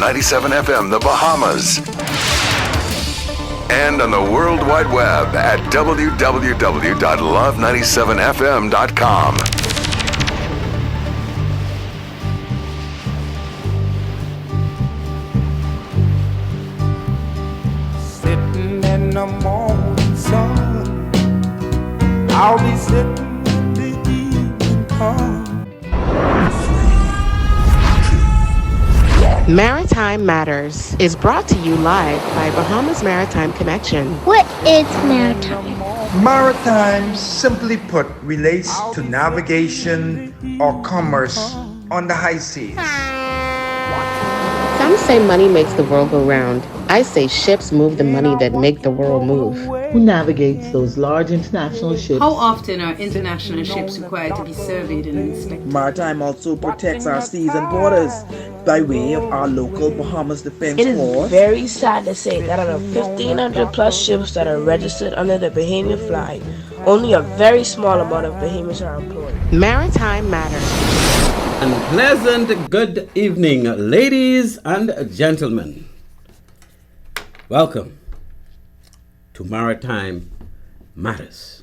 97 FM, the Bahamas. And on the World Wide Web at www.love97fm.com. Sitting in the morning sun, I'll be sitting when the evening comes. Maritime Matters is brought to you live by Bahamas Maritime Connection. What is maritime? Maritime, simply put, relates to navigation or commerce on the high seas. Some say money makes the world go round. I say ships move the money that make the world move. Who navigates those large international ships? How often are international ships required to be surveyed and inspected? Maritime also protects our seas and borders by way of our local Bahamas Defense Force. It is very sad to say that out of 1,500 plus ships that are registered under the Bahamian flag, only a very small amount of Bahamians are employed. Maritime Matters. And pleasant good evening, ladies and gentlemen. Welcome to Maritime Matters.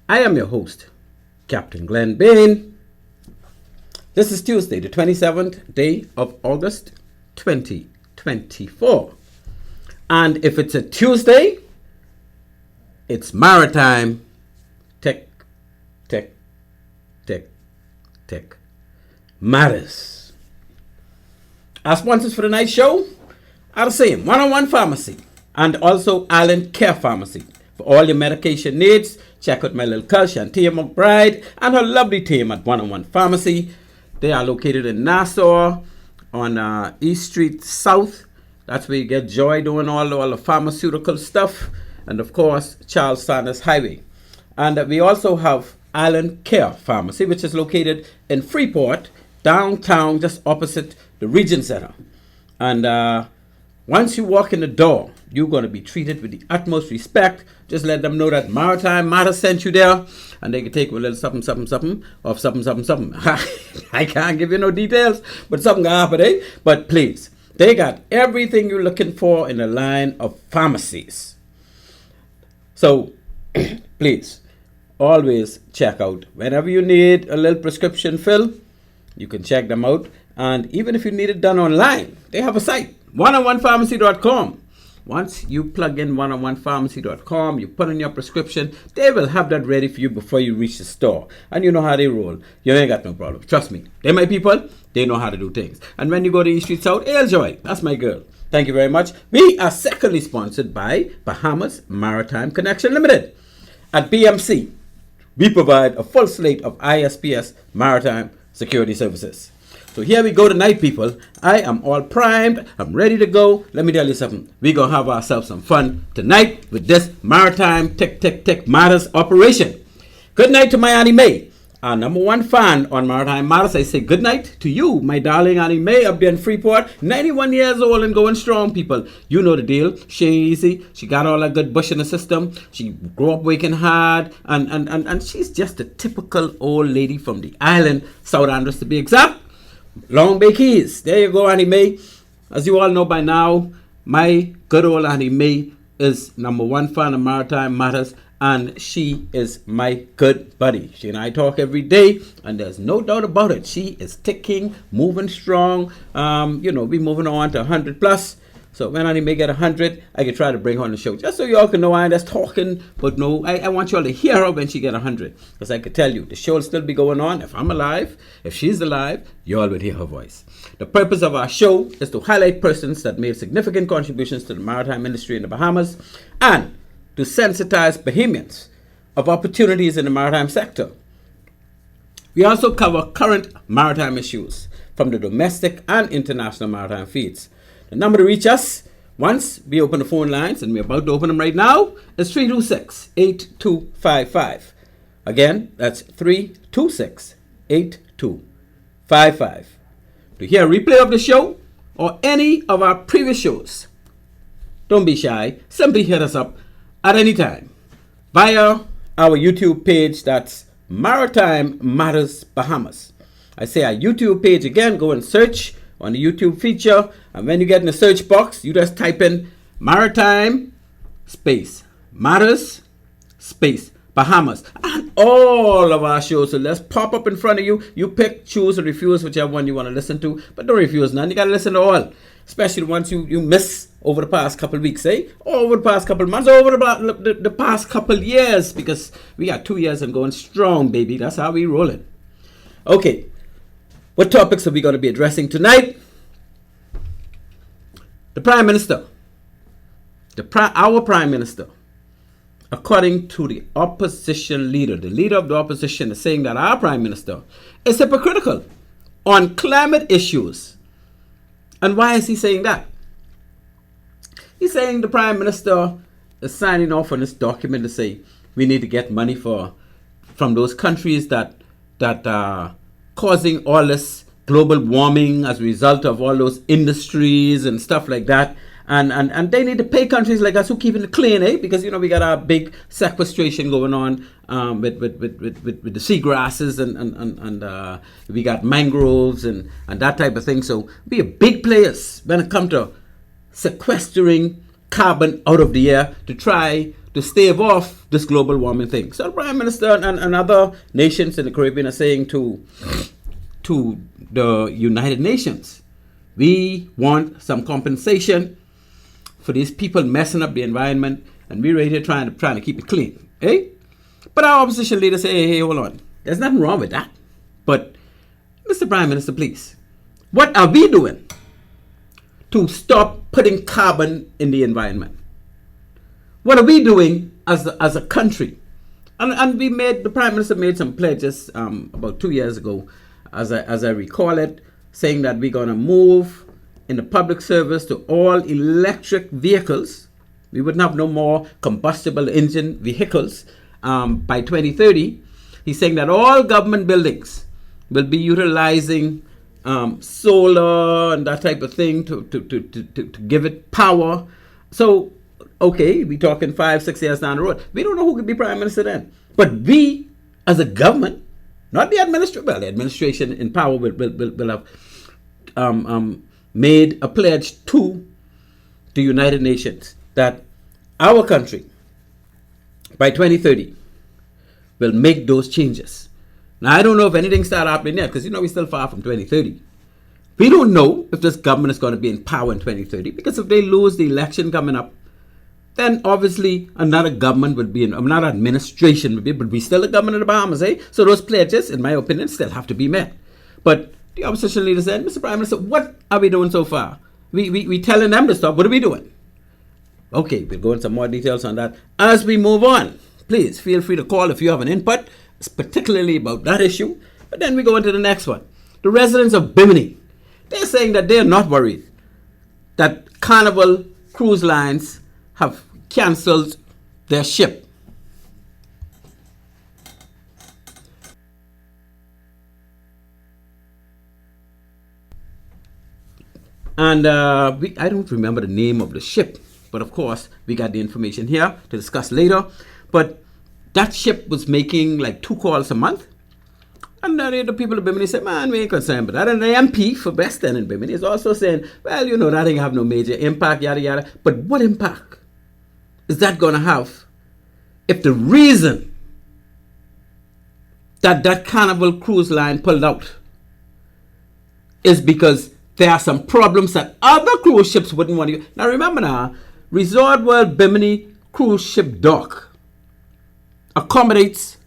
I am your host, Captain Glenn Bain. This is Tuesday, the 27th day of August, 2024. And if it's a Tuesday, it's Maritime Tech Matters. Our sponsors for tonight's show are the same: 101 Pharmacy and also Allen Care Pharmacy. For all your medication needs, check out my little girl Shantia McBride and her lovely team at 101 Pharmacy. They are located in Nassau on East Street South. That's where you get Joy doing all the pharmaceutical stuff. And of course, Charles Sanders Highway. And we also have Allen Care Pharmacy, which is located in Freeport, downtown, just opposite the Region Center. And once you walk in the door, you're going to be treated with the utmost respect. Just let them know that Maritime Matters sent you there, and they can take a little something of something. I can't give you no details, but something can happen, eh? But please, they got everything you're looking for in the line of pharmacies. So, please, always check out. Whenever you need a little prescription fill, you can check them out. And even if you need it done online, they have a site, 101pharmacy.com. Once you plug in 101pharmacy.com, you put in your prescription, they will have that ready for you before you reach the store. And you know how they roll. You ain't got no problem. Trust me. They're my people. They know how to do things. And when you go to East Street South, Joy, that's my girl. Thank you very much. We are secondly sponsored by Bahamas Maritime Connection Limited. At BMC, we provide a full slate of ISPS maritime security services. So here we go tonight, people. I am all primed. I'm ready to go. Let me tell you something. We're going to have ourselves some fun tonight with this Maritime Tech Matters operation. Good night to my Annie Mae, our number one fan on Maritime Matters. I say good night to you, my darling Annie Mae, up there in Freeport. 91 years old and going strong, people. You know the deal. She ain't easy. She got all that good bush in the system. She grew up working hard. And she's just a typical old lady from the island, South Andros to be exact. Long Bay Keys. There you go, Annie Mae. As you all know by now, my good old Annie Mae is number one fan of Maritime Matters, and she is my good buddy. She and I talk every day, and there's no doubt about it. She is ticking, moving strong. We moving on to 100 plus. So when Annie Mae get 100, I can try to bring her on the show. Just so y'all can know I ain't just talking, but no, I want y'all to hear her when she get 100. Because I can tell you, the show will still be going on. If I'm alive, if she's alive, y'all will hear her voice. The purpose of our show is to highlight persons that made significant contributions to the maritime industry in the Bahamas and to sensitize Bahamians of opportunities in the maritime sector. We also cover current maritime issues from the domestic and international maritime feeds. The number to reach us once we open the phone lines, and we're about to open them right now, is 326-8255. Again, that's 326-8255. To hear a replay of the show or any of our previous shows, don't be shy. Simply hit us up at any time via our YouTube page. That's Maritime Matters Bahamas. I say our YouTube page again. Go and search on the YouTube feature. And when you get in the search box, you just type in Maritime space Matters space Bahamas, and all of our shows will just pop up in front of you. You pick, choose, or refuse whichever one you want to listen to, but don't refuse none. You got to listen to all, especially the ones you miss over the past couple of weeks, or over the past couple of months, over the past couple of years, because we got 2 years and going strong, baby. That's how we rolling. Okay, what topics are we going to be addressing tonight? The Prime Minister, our Prime Minister, according to the opposition leader, the leader of the opposition is saying that our Prime Minister is hypocritical on climate issues. And why is he saying that? He's saying the Prime Minister is signing off on this document to say we need to get money from those countries that are causing all this global warming as a result of all those industries and stuff like that. And they need to pay countries like us who keeping it clean, because we got our big sequestration going on with the seagrasses and we got mangroves and that type of thing. So we are big players when it comes to sequestering carbon out of the air to try to stave off this global warming thing. So the Prime Minister and other nations in the Caribbean are saying to the United Nations, we want some compensation for these people messing up the environment, and we're right here trying to keep it clean, But our opposition leaders say, hey, hold on, there's nothing wrong with that. But, Mr. Prime Minister, please, what are we doing to stop putting carbon in the environment? What are we doing as a country? And the Prime Minister made some pledges about 2 years ago, as I recall it, saying that we're going to move in the public service to all electric vehicles. We wouldn't have no more combustible engine vehicles by 2030. He's saying that all government buildings will be utilizing solar and that type of thing to give it power. So, okay, we're talking 5-6 years down the road. We don't know who could be Prime Minister then. But we, as a government, not the administration, well, the administration in power will have made a pledge to the United Nations that our country, by 2030, will make those changes. Now, I don't know if anything started happening yet, because we're still far from 2030. We don't know if this government is going to be in power in 2030, because if they lose the election coming up, then obviously another government would be, another administration would be, but we still a government of the Bahamas, So those pledges, in my opinion, still have to be met. But the opposition leader said, Mr. Prime Minister, what are we doing so far? We telling them to stop. What are we doing? Okay, we'll go into some more details on that as we move on. Please feel free to call if you have an input, particularly about that issue. But then we go into the next one. The residents of Bimini, they're saying that they're not worried that Carnival cruise lines have cancelled their ship. And I don't remember the name of the ship, but of course, we got the information here to discuss later. But that ship was making like 2 calls a month. And the people of Bimini said, man, we ain't concerned. But that, and the MP for West End in Bimini is also saying, well, that ain't have no major impact, yada, yada. But what impact is that going to have if the reason that Carnival cruise line pulled out is because there are some problems that other cruise ships wouldn't want to use? Now remember Resort World Bimini cruise ship dock accommodates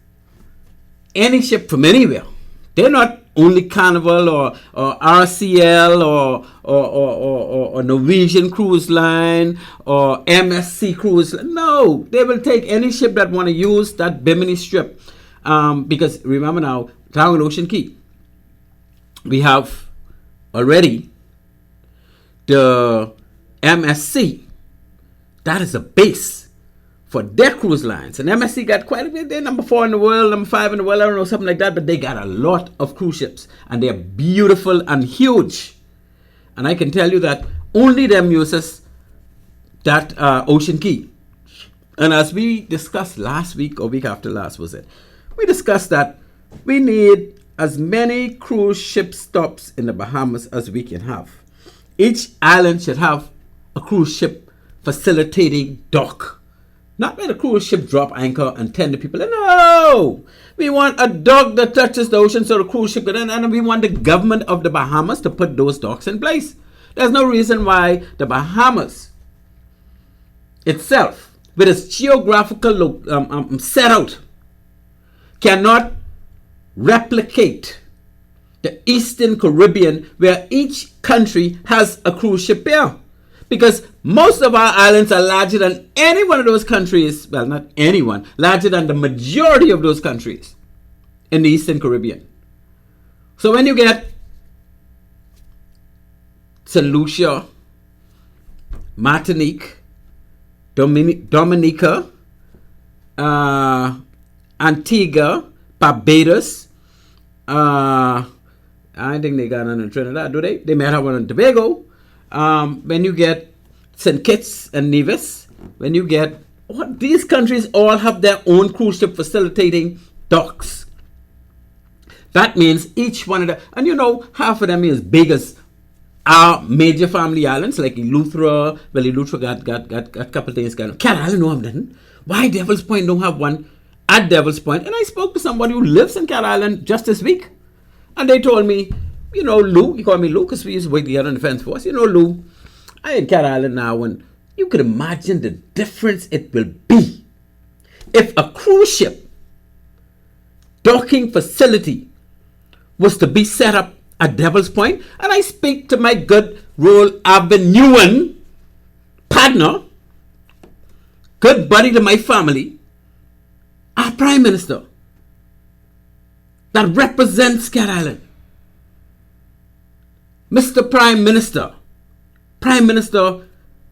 any ship from anywhere. They're not only Carnival or RCL or Norwegian Cruise Line or MSC Cruise Line. No, they will take any ship that want to use that Bimini strip. Because remember down in Ocean Key, we have already the MSC. That is a base for their cruise lines. And MSC got quite a bit. They're number 4 in the world, number 5 in the world, I don't know, something like that. But they got a lot of cruise ships. And they're beautiful and huge. And I can tell you that only them uses that Ocean Key. And as we discussed last week or week after last was it, we discussed that we need as many cruise ship stops in the Bahamas as we can have. Each island should have a cruise ship facilitating dock. Not where the cruise ship drop anchor and tend to people. No! We want a dock that touches the ocean so the cruise ship can, and we want the government of the Bahamas to put those docks in place. There's no reason why the Bahamas itself, with its geographical setup, cannot replicate the Eastern Caribbean, where each country has a cruise ship pier. Because most of our islands are larger than any one of those countries. Well, not anyone, larger than the majority of those countries in the Eastern Caribbean. So when you get St. Lucia, Martinique, Dominica, Antigua, Barbados, I think they got one in Trinidad, do they? They may have one in Tobago. When you get St. Kitts and Nevis, when you get these countries all have their own cruise ship facilitating docks. That means each one of them, and you know, half of them is as big as our major family islands like Eleuthera. Well, Eleuthera got a couple things going on. Cat Island, no, I'm didn't. Why Devil's Point don't have one at Devil's Point? And I spoke to somebody who lives in Cat Island just this week, and they told me, you know, Lou, you call me Lou because we used to work together in the defense force. You know, Lou, I in Cat Island now, and you could imagine the difference it will be if a cruise ship docking facility was to be set up at Devil's Point. And I speak to my good Royal Avenuean partner, good buddy to my family, our Prime Minister that represents Cat Island. Mr. Prime Minister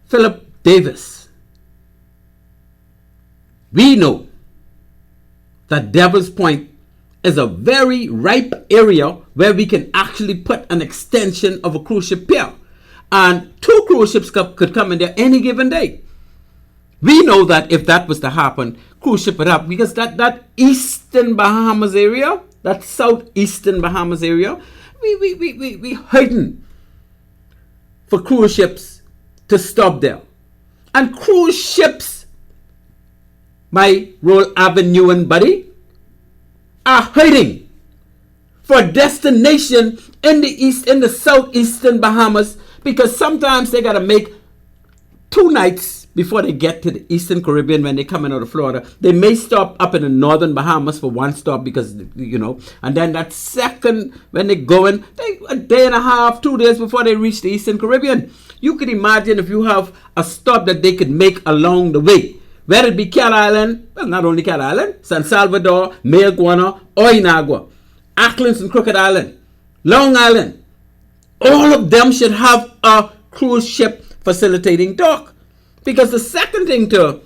Philip Davis. We know that Devil's Point is a very ripe area where we can actually put an extension of a cruise ship pier. And 2 cruise ships could come in there any given day. We know that if that was to happen, cruise ship would happen because that eastern Bahamas area, that southeastern Bahamas area, we hurting for cruise ships to stop there. And cruise ships, my Royal Avenuean buddy, are hurting for a destination in the southeastern Bahamas, because sometimes they gotta make 2 nights before they get to the Eastern Caribbean. When they come in out of Florida, they may stop up in the northern Bahamas for 1 stop because, you know, and then that second, when they go in, a day and a half, 2 days before they reach the Eastern Caribbean. You could imagine if you have a stop that they could make along the way, whether it be Cat Island, well, not only Cat Island, San Salvador, Mayaguana, or Inagua, Auckland and Crooked Island, Long Island, all of them should have a cruise ship facilitating dock. Because the second thing to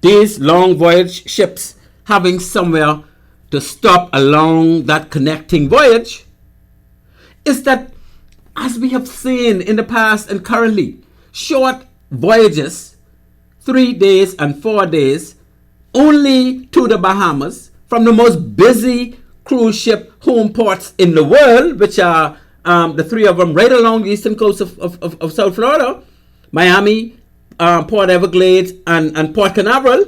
these long voyage ships having somewhere to stop along that connecting voyage is that, as we have seen in the past and currently, short voyages, 3 days and 4 days, only to the Bahamas from the most busy cruise ship home ports in the world, which are the 3 of them right along the eastern coast of South Florida, Miami, Port Everglades, and Port Canaveral.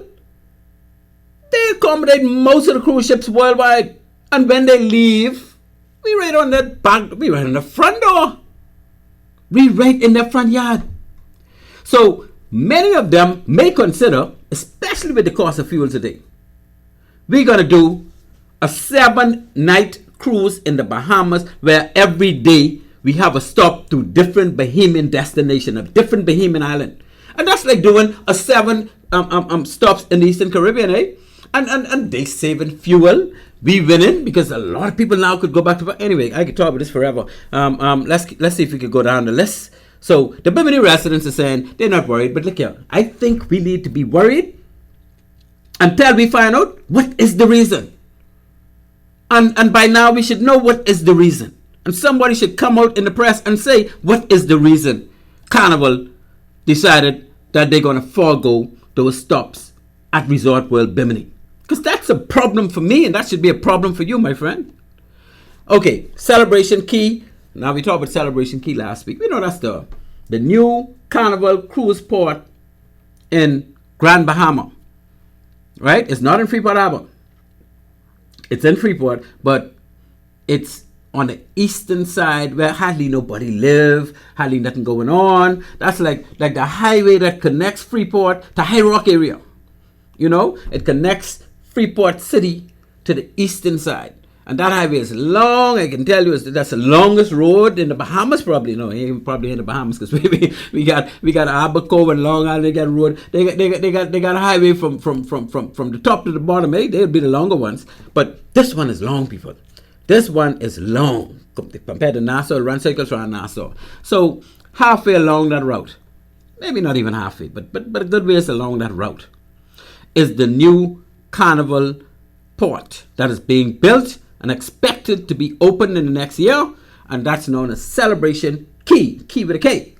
They accommodate most of the cruise ships worldwide. And when they leave, we right on the back, we right on the front door. We right in their front yard. So many of them may consider, especially with the cost of fuel today, we're going to do a 7-night cruise in the Bahamas where every day we have a stop to different Bahamian destination, a different Bahamian island. And that's like doing a 7 stops in the Eastern Caribbean, eh? And they saving fuel. We winning because a lot of people now could go back to. Anyway, I could talk about this forever. Let's see if we could go down the list. So the Bimini residents are saying they're not worried, but look here, I think we need to be worried until we find out what is the reason. And by now we should know what is the reason. And somebody should come out in the press and say what is the reason Carnival decided that they're going to forego those stops at Resort World Bimini. Because that's a problem for me, and that should be a problem for you, my friend. Okay, Celebration Key. Now we talked about Celebration Key last week. We know that's the new Carnival cruise port in Grand Bahama. Right? It's not in Freeport Harbor. It's in Freeport, but it's on the eastern side where hardly nobody live, hardly nothing going on. That's like the highway that connects Freeport to High Rock area. You know, it connects Freeport City to the eastern side. And that highway is long. I can tell you that's the longest road in the Bahamas. Probably no, probably in the Bahamas because we got Abaco and Long Island. They got road. They got a highway from the top to the bottom. They'll be the longer ones. But this one is long, people. This one is long compared to Nassau. Run circles around Nassau. So halfway along that route, maybe not even halfway, but a good ways along that route, is the new Carnival port that is being built and expected to be opened in the next year, and that's known as Celebration Key. Key with a K,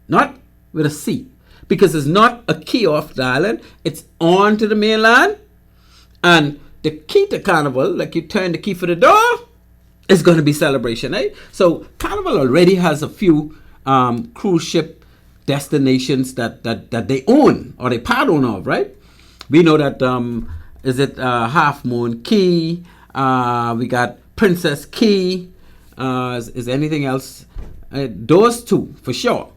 not with a C, because it's not a key off the island. It's on to the mainland, and the key to Carnival, like you turn the key for the door, is going to be Celebration, eh? So Carnival already has a few cruise ship destinations that they own or they part owner of, right? We know that Half Moon Key. We got Princess Key. Is anything else? Those two for sure.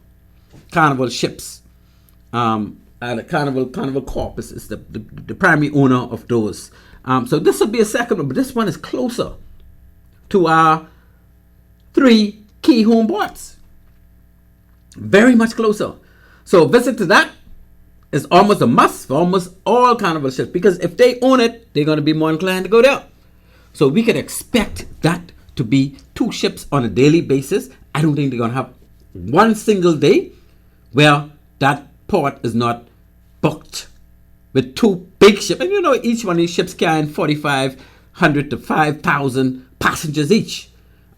Carnival ships. The Carnival Corp is the primary owner of those. So this will be a second one, but this one is closer to our 3 key home ports. Very much closer. So a visit to that is almost a must for almost all Carnival ships, because if they own it, they're going to be more inclined to go there. So we can expect that to be 2 ships on a daily basis. I don't think they're going to have one single day where that port is not booked with 2 big ships. And you know, each one of these ships carrying 4,500 to 5,000 passengers each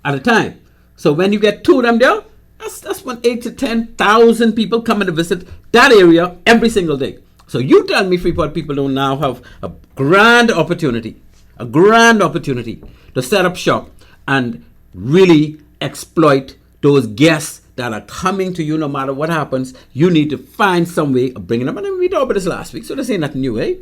at a time. So when you get 2 of them there, that's when 8 to 10,000 people coming to visit that area every single day. So you tell me Freeport people don't now have a grand opportunity to set up shop and really exploit those guests that are coming to you. No matter what happens, you need to find some way of bringing them. And we talked about this last week, so this ain't nothing new, eh?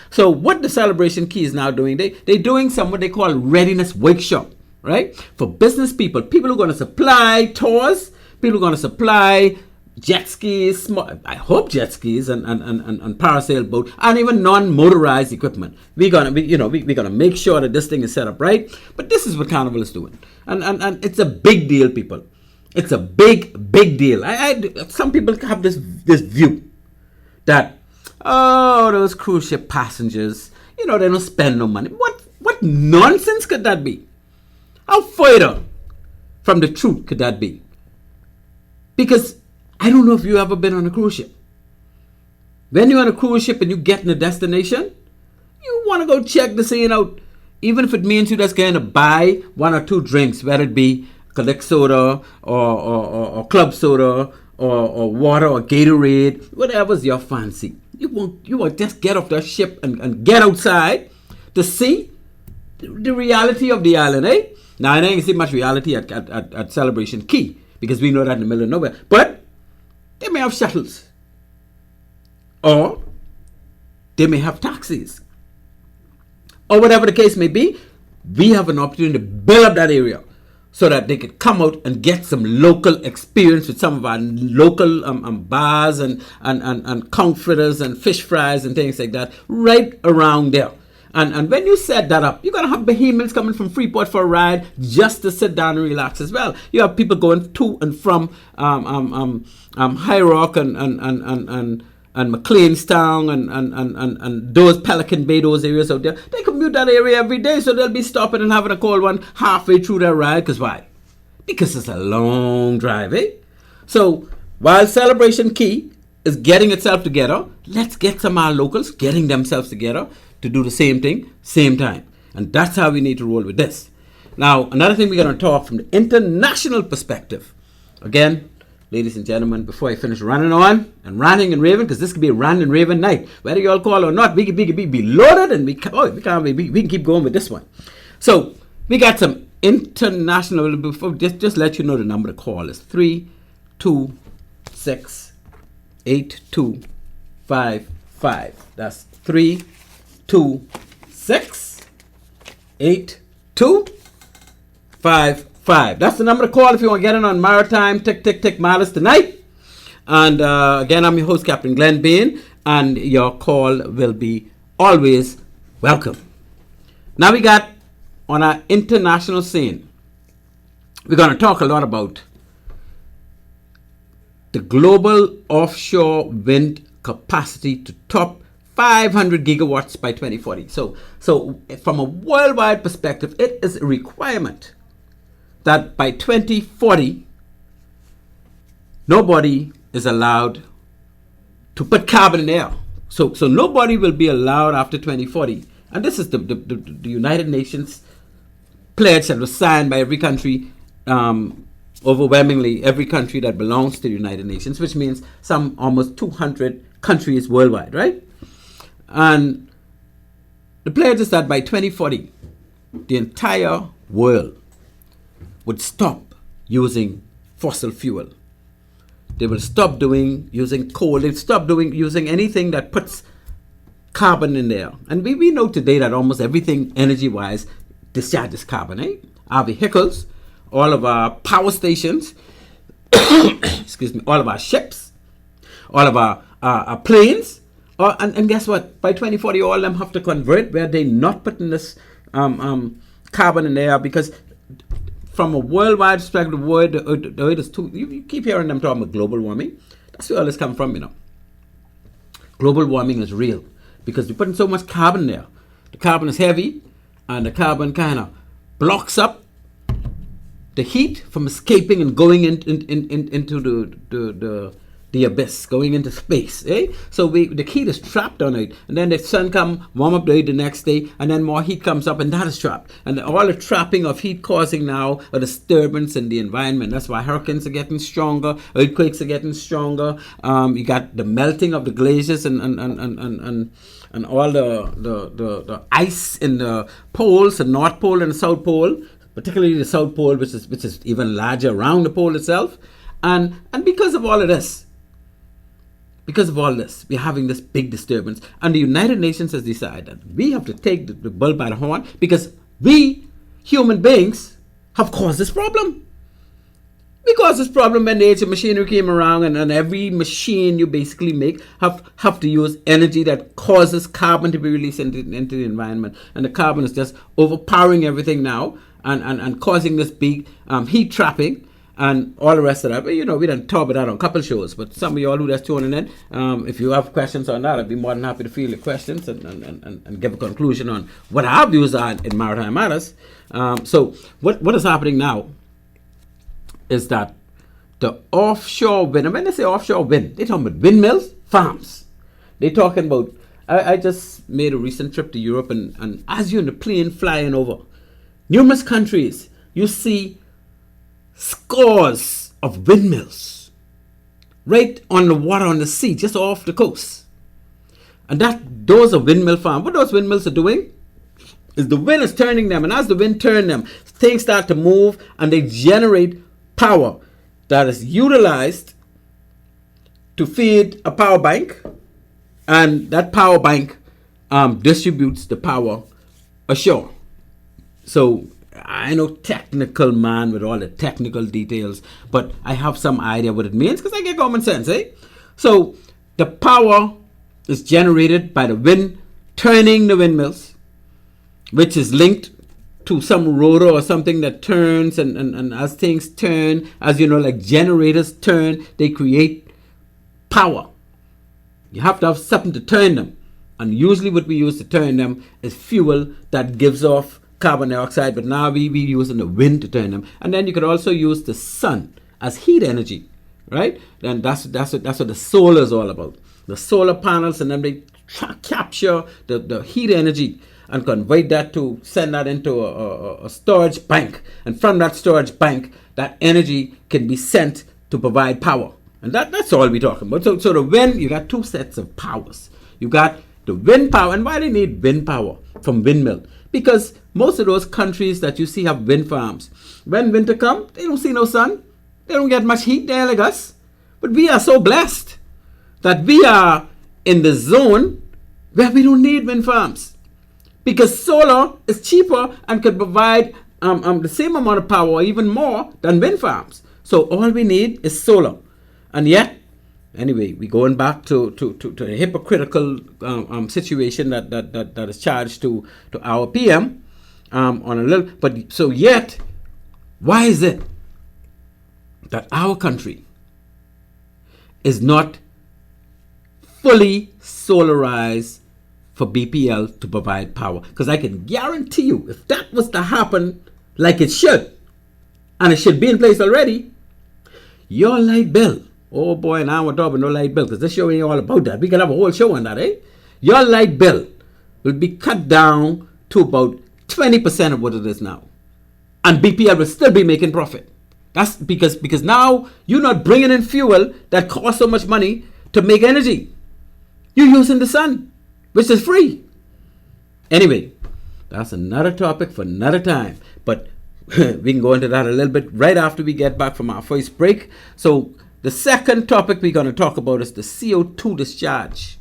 So what the Celebration Key is now doing, they're doing some what they call Readiness workshop, right? For business people who are going to supply tours, people who are going to supply jet skis, I hope jet skis and parasail boat, and even non-motorized equipment. We're gonna make sure that this thing is set up right. But this is what Carnival is doing, and it's a big deal, people. It's a big deal. Some people have this view that those cruise ship passengers, they don't spend no money. What nonsense could that be? How further from the truth could that be? Because I don't know if you've ever been on a cruise ship. When you're on a cruise ship and you get in a destination, you want to go check the scene out. Even if it means you just going to buy 1 or 2 drinks, whether it be Collect soda or club soda or water or Gatorade, whatever's your fancy. You won't just get off that ship and get outside to see the reality of the island, eh? Now, I didn't see much reality at Celebration Key because we know that in the middle of nowhere. But they may have shuttles. Or they may have taxis. Or whatever the case may be, we have an opportunity to build up that area so that they could come out and get some local experience with some of our local bars and comforters and fish fries and things like that right around there. And when you set that up, you're going to have Bahamians coming from Freeport for a ride just to sit down and relax as well. You have people going to and from High Rock and McLeanstown and those Pelican Bay, those areas out there. They commute that area every day, so they'll be stopping and having a cold one halfway through their ride. Because why? Because it's a long drive, eh? So while Celebration Key is getting itself together, let's get some of our locals getting themselves together to do the same thing, same time. And that's how we need to roll with this. Now, another thing we're going to talk from the international perspective. Again, ladies and gentlemen, before I finish running on and ranting and raving, because this could be a rant and raving night, whether you all call or not, we can be loaded and we can keep going with this one. So we got some international, before just let you know the number to call is 326-8255. That's 326-8255. That's the number to call if you want to get in on Maritime Matters tonight. And again, I'm your host, Captain Glenn Bain, and your call will be always welcome. Now we got on our international scene, we're going to talk a lot about the global offshore wind capacity to top 500 gigawatts by 2040. So from a worldwide perspective, it is a requirement that by 2040, nobody is allowed to put carbon in the air. So nobody will be allowed after 2040. And this is the United Nations pledge that was signed by every country, overwhelmingly every country that belongs to the United Nations, which means some almost 200 countries worldwide, right? And the pledge is that by 2040, the entire world would stop using fossil fuel. They will stop using coal. They'll stop using anything that puts carbon in there. And we know today that almost everything energy-wise discharges carbon, eh? Our vehicles, all of our power stations, excuse me, all of our ships, all of our planes, and guess what? By 2040, all of them have to convert where they're not putting this carbon in there, because from a worldwide perspective, the Earth is too. You keep hearing them talking about global warming. That's where all this comes from, you know. Global warming is real because we're putting so much carbon there. The carbon is heavy, and the carbon kind of blocks up the heat from escaping and going into the abyss, going into space, eh? So the heat is trapped on it, and then the sun come warm up the Earth the next day, and then more heat comes up, and that is trapped. And all the trapping of heat causing now a disturbance in the environment. That's why hurricanes are getting stronger, earthquakes are getting stronger. You got the melting of the glaciers and all the ice in the poles, the North Pole and the South Pole, particularly the South Pole, which is even larger around the pole itself. And because of all of this, we're having this big disturbance. And the United Nations has decided that we have to take the bull by the horn, because we, human beings, have caused this problem. We caused this problem when the age of machinery came around, and every machine you basically make have to use energy that causes carbon to be released into the environment. And the carbon is just overpowering everything now and causing this big heat trapping and all the rest of that. But you know, we done talk about that on a couple shows. But some of y'all who that's tuning in, if you have questions on that, I'd be more than happy to field your questions and give a conclusion on what our views are in Maritime Matters. So what is happening now is that the offshore wind, and when they say offshore wind, they're talking about windmills, farms. They're talking about, I just made a recent trip to Europe, and as you're in the plane flying over numerous countries, you see scores of windmills right on the water, on the sea, just off the coast. And those are windmill farms. What those windmills are doing is the wind is turning them, and as the wind turns them, things start to move, and they generate power that is utilized to feed a power bank, and that power bank distributes the power ashore. So I know technical man with all the technical details, but I have some idea what it means because I get common sense, eh? So the power is generated by the wind turning the windmills, which is linked to some rotor or something that turns, and as things turn, as you know, like generators turn, they create power. You have to have something to turn them, and usually what we use to turn them is fuel that gives off carbon dioxide, but now we using the wind to turn them. And then you could also use the sun as heat energy, right? And that's what the solar is all about. The solar panels, and then they capture the heat energy and convert that to send that into a storage bank. And from that storage bank, that energy can be sent to provide power. And that's all we're talking about. So the wind, you got two sets of powers. You got the wind power, and why they need wind power from windmill? Because most of those countries that you see have wind farms. When winter comes, they don't see no sun. They don't get much heat there like us. But we are so blessed that we are in the zone where we don't need wind farms. Because solar is cheaper and can provide the same amount of power or even more than wind farms. So all we need is solar. And yet, anyway, we're going back to a hypocritical situation that is charged to our PM on a little. But so yet, why is it that our country is not fully solarized for BPL to provide power? Because I can guarantee you, if that was to happen like it should, and it should be in place already, your light bill, oh boy, now we're talking no light bill, because this show ain't all about that. We can have a whole show on that, eh? Your light bill will be cut down to about 20% of what it is now. And BPL will still be making profit. That's because now you're not bringing in fuel that costs so much money to make energy. You're using the sun, which is free. Anyway, that's another topic for another time. But we can go into that a little bit right after we get back from our first break. So the second topic we're going to talk about is the CO2 discharge.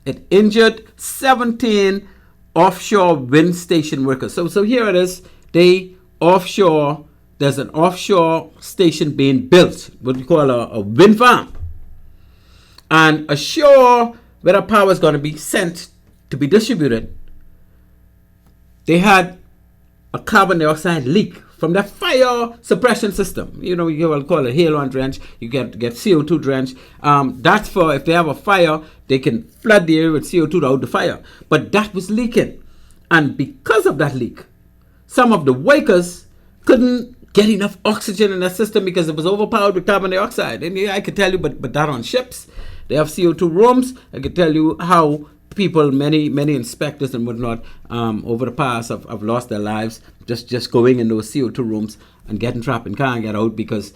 It injured 17 offshore wind station workers. So here it is. There's an offshore station being built, what we call a wind farm. And ashore, where the power is going to be sent to be distributed, they had a carbon dioxide leak from the fire suppression system. You know, you will call it hail-on drench. You get CO2 drench. That's for if they have a fire, they can flood the area with CO2 to out the fire. But that was leaking. And because of that leak, some of the workers couldn't get enough oxygen in that system because it was overpowered with carbon dioxide. And yeah, I could tell you, but that on ships, they have CO2 rooms. I could tell you how people, many inspectors and whatnot, over the past have lost their lives just going in those CO2 rooms and getting trapped and can't get out because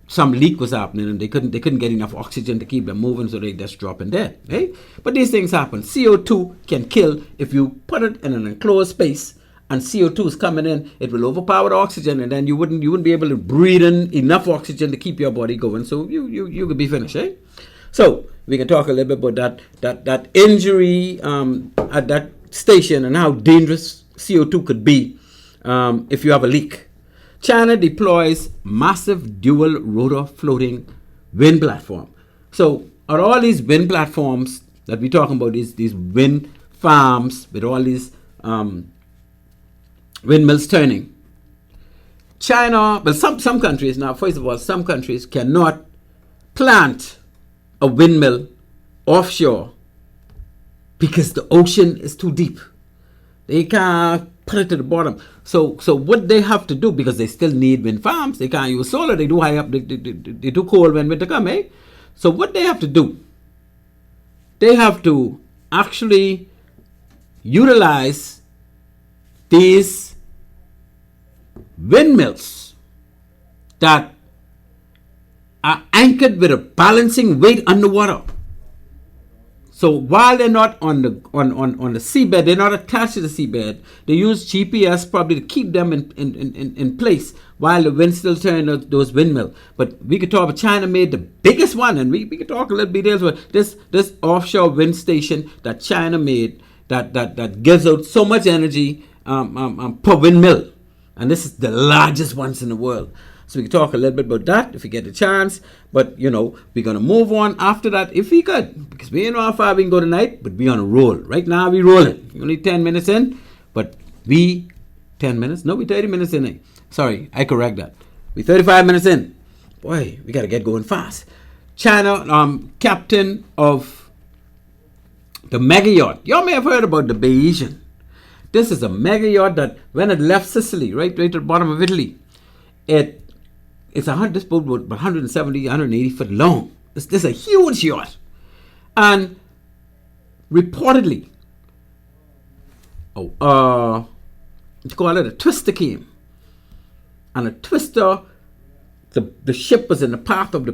some leak was happening and they couldn't get enough oxygen to keep them moving, so they just drop in dead. Eh? But these things happen. CO2 can kill if you put it in an enclosed space. And CO2 is coming in, it will overpower the oxygen, and then you wouldn't be able to breathe in enough oxygen to keep your body going. So you could be finished, eh? So we can talk a little bit about that injury at that station and how dangerous CO2 could be if you have a leak. China deploys massive dual rotor floating wind platform. So are all these wind platforms that we're talking about, these wind farms with all these windmills turning. China, well, some countries now, first of all, some countries cannot plant a windmill offshore because the ocean is too deep. They can't put it to the bottom. So what they have to do, because they still need wind farms, they can't use solar, they do high up, they do cold when winter come, eh? So what they have to do, they have to actually utilize these windmills that are anchored with a balancing weight underwater. So while they're not on the seabed, they're not attached to the seabed, they use GPS probably to keep them in place while the wind still turns those windmills. But we could talk about China made the biggest one, and we could talk a little bit about this offshore wind station that China made that gives out so much energy per windmill. And this is the largest ones in the world. So we can talk a little bit about that if we get a chance. But, you know, we're going to move on after that if we could. Because we don't know how far we can go tonight, but we're on a roll. Right now, we're rolling. Only 10 minutes in, but 10 minutes? No, we're 30 minutes in. Eh? Sorry, I correct that. We're 35 minutes in. Boy, we got to get going fast. China, captain of the mega yacht. Y'all may have heard about the Bayesian. This is a mega yacht that when it left Sicily, right at the bottom of Italy, this boat was 170, 180 foot long. This is a huge yacht. And reportedly, a twister came. And a twister, the ship was in the path of the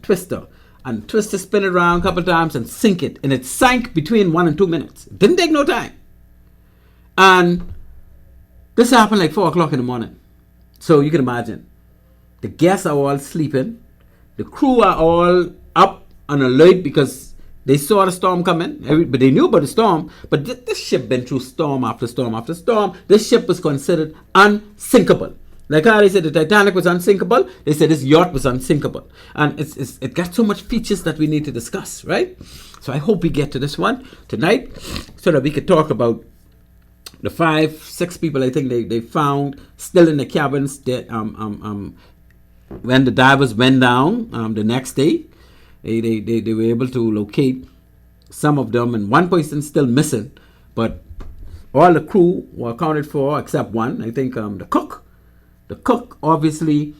twister. And the twister spin it around a couple of times and sink it. And it sank between 1 and 2 minutes. It didn't take no time. And this happened like 4 o'clock in the morning. So you can imagine. The guests are all sleeping. The crew are all up on alert because they saw the storm coming. But they knew about the storm. But this ship been through storm after storm after storm. This ship was considered unsinkable. Like how they said the Titanic was unsinkable, they said this yacht was unsinkable. And it got so much features that we need to discuss, right? So I hope we get to this one tonight so that we could talk about the 5-6 people I think they found still in the cabins that, when the divers went down the next day. They were able to locate some of them, and one person still missing. But all the crew were accounted for except one. I think the cook. The cook, obviously,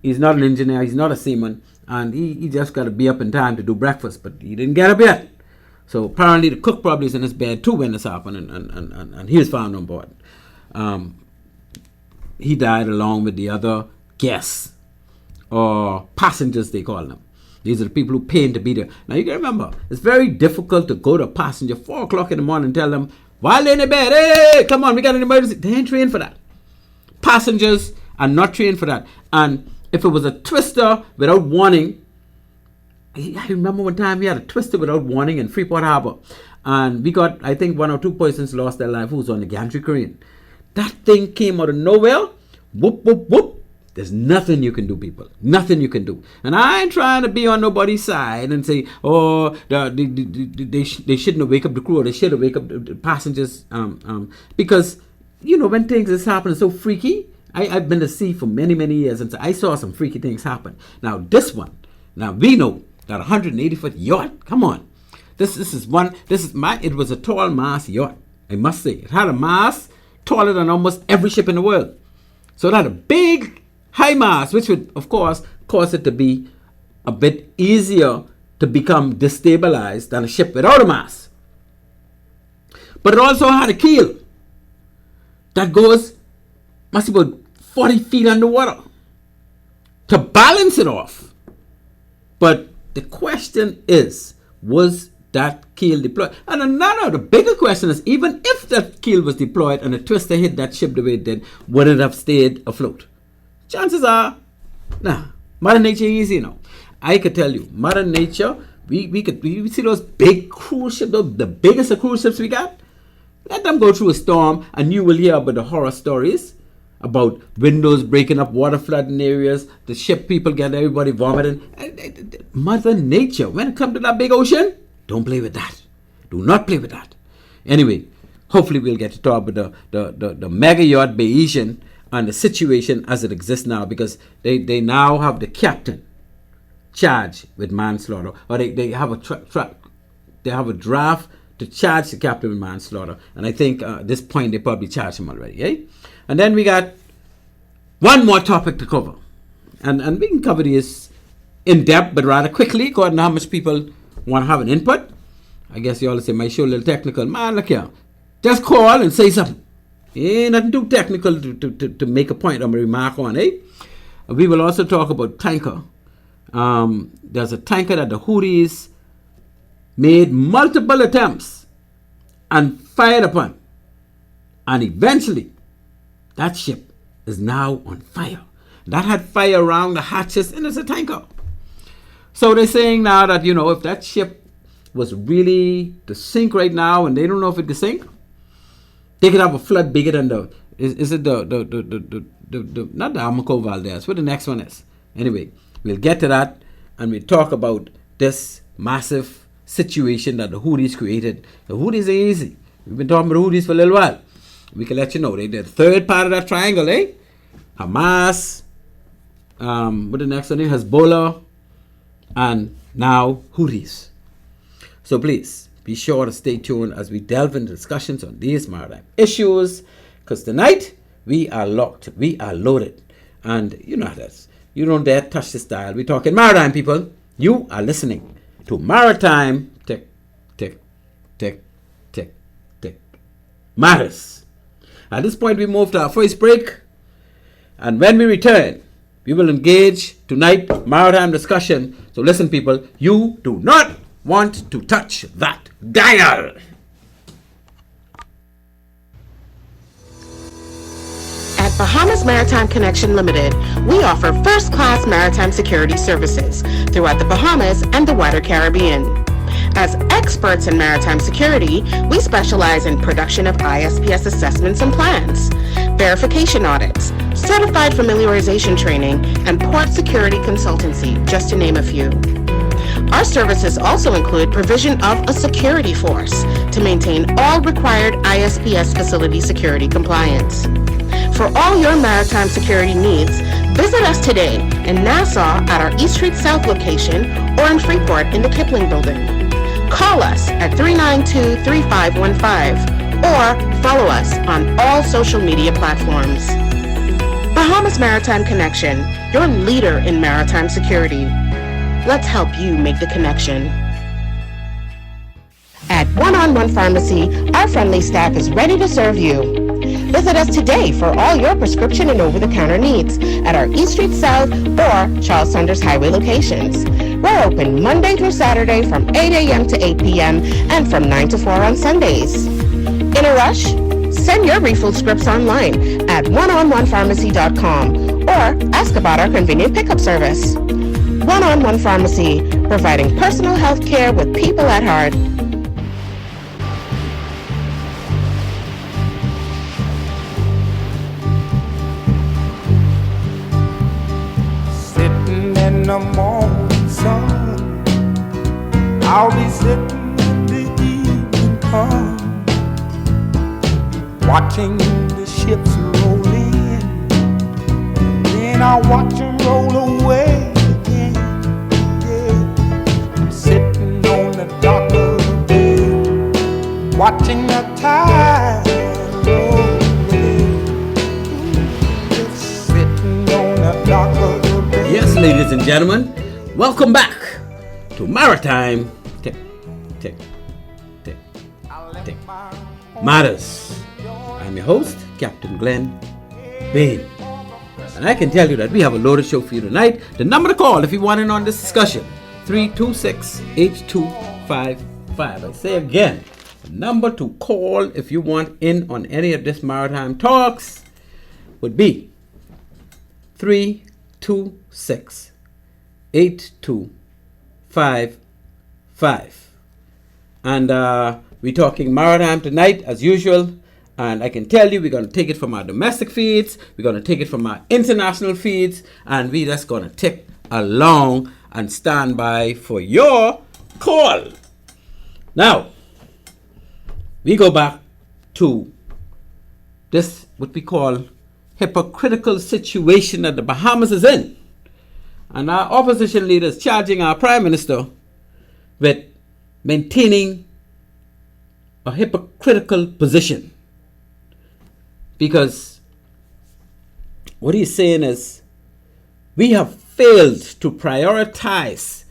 he's not an engineer, he's not a seaman, and he just got to be up in time to do breakfast, but he didn't get up yet. So apparently the cook probably is in his bed too when this happened, and he was found on board. He died along with the other guests, or passengers they call them. These are the people who pay to be there. Now you can remember, it's very difficult to go to a passenger 4 o'clock in the morning and tell them, while they're in the bed, hey, come on, we got an emergency. They ain't trained for that. Passengers are not trained for that. And if it was a twister without warning, I remember one time we had a twister without warning in Freeport Harbor, and we got, I think 1 or 2 persons lost their life who was on the gantry crane. That thing came out of nowhere. Whoop, whoop, whoop. There's nothing you can do, people. Nothing you can do. And I ain't trying to be on nobody's side and say, oh, they shouldn't have wake up the crew, or they should have wake up the passengers, because you know, when things is happening so freaky, I've been to sea for many, many years, and so I saw some freaky things happen. Now, this one, now we know that 180-foot yacht, come on. It was a tall mast yacht, I must say. It had a mast taller than almost every ship in the world. So it had a big, high mast, which would, of course, cause it to be a bit easier to become destabilized than a ship without a mast. But it also had a keel that goes, must be about 40 feet underwater to balance it off. But the question is, was that keel deployed? And the bigger question is, even if that keel was deployed and a twister hit that ship the way it did, would it have stayed afloat? Chances are, nah. Mother Nature is easy, you know. I could tell you, Mother Nature, we see those big cruise ships, the biggest of cruise ships we got. Let them go through a storm and you will hear about the horror stories about windows breaking up, water flooding areas, the ship people get everybody vomiting. Mother Nature, when it comes to that big ocean, don't play with that. Do not play with that. Anyway, hopefully we'll get to talk about the mega yacht Bayesian and the situation as it exists now, because they now have the captain charged with manslaughter, or they have a draft to charge the captain with manslaughter, and I think at this point they probably charged him already, eh? And then we got one more topic to cover, and we can cover this in depth but rather quickly according to how much people want to have an input. I guess you all say my show a little technical. Man, look here, just call and say something. Ain't nothing too technical to make a point or a remark on, eh? We will also talk about tanker. There's a tanker that the Houthis made multiple attempts and fired upon, and eventually that ship is now on fire. That had fire around the hatches, and it's a tanker. So they're saying now that, you know, if that ship was really to sink right now, and they don't know if it could sink, they could have a flood bigger than the not the Amoco Valdez, what the next one is. Anyway, we'll get to that, and we'll talk about this massive situation that the Houthis created. The Houthis are easy. We've been talking about the Houthis for a little while. We can let you know they're the third part of that triangle, eh? Hamas, what the next one is? Hezbollah, and now Houthis. So please be sure to stay tuned as we delve into discussions on these maritime issues, because tonight we are locked, we are loaded, and you know that. You don't dare touch this dial. We're talking maritime, people. You are listening to Maritime Matters. At this point, we move to our first break, and when we return, we will engage tonight maritime discussion. So listen, people, you do not want to touch that dial. At Bahamas Maritime Connection Limited, we offer first-class maritime security services throughout the Bahamas and the wider Caribbean. As experts in maritime security, we specialize in production of ISPS assessments and plans, verification audits, certified familiarization training, and port security consultancy, just to name a few. Our services also include provision of a security force to maintain all required ISPS facility security compliance. For all your maritime security needs, visit us today in Nassau at our East Street South location or in Freeport in the Kipling Building. Call us at 392-3515 or follow us on all social media platforms. Bahamas Maritime Connection, your leader in maritime security. Let's help you make the connection. At One-on-One Pharmacy, our friendly staff is ready to serve you. Visit us today for all your prescription and over-the-counter needs at our East Street South or Charles Saunders Highway locations. We're open Monday through Saturday from 8 a.m. to 8 p.m. and from 9 to 4 on Sundays. In a rush? Send your refill scripts online at oneononepharmacy.com or ask about our convenient pickup service. One-on-One Pharmacy, providing personal health care with people at heart. Sitting in the morning sun, I'll be sitting when the evening comes, watching the ships roll in, and then I'll watch them roll away. Dock of the bay, watching the tide roll away. Sitting on the dock of the bay. Yes, ladies and gentlemen, welcome back to Maritime Matters. I'm your host, Captain Glenn Bain. And I can tell you that we have a loaded show for you tonight. The number to call if you want in on this discussion, 326-8255. I say again, the number to call if you want in on any of this maritime talks would be 326-8255. And we're talking maritime tonight as usual. And I can tell you we're going to take it from our domestic feeds, we're going to take it from our international feeds, and we're just going to tick along and stand by for your call. Now, we go back to this, what we call hypocritical situation that the Bahamas is in. And our opposition leaders charging our Prime Minister with maintaining a hypocritical position. Because what he's saying is, we have failed to prioritize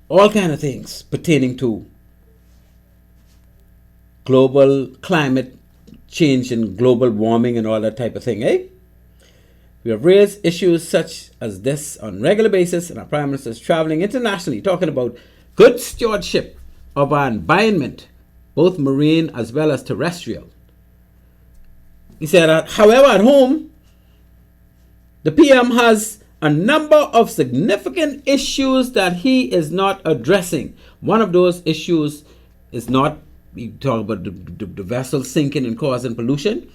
all kind of things pertaining to global climate change and global warming and all that type of thing, eh? We have raised issues such as this on a regular basis, and our Prime Minister is traveling internationally talking about good stewardship of our environment, both marine as well as terrestrial. He said, however, at home, the PM has a number of significant issues that he is not addressing. One of those issues is not, we talk about the vessel sinking and causing pollution,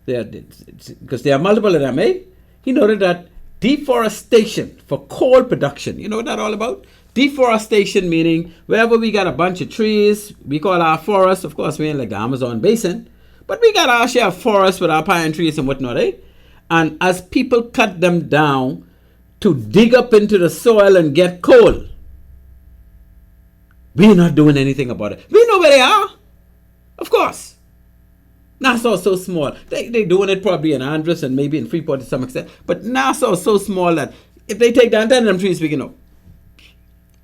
because there are multiple of them, eh? He noted that deforestation for coal production, you know what that's all about? Deforestation meaning wherever we got a bunch of trees, we call our forests, of course we ain't like the Amazon basin, but we got our share of forests with our pine trees and whatnot, eh? And as people cut them down to dig up into the soil and get coal, we're not doing anything about it. We know where they are, of course. Nassau is so small. They're doing it probably in Andros and maybe in Freeport to some extent, but Nassau is so small that if they take down 10 of them trees, we can know.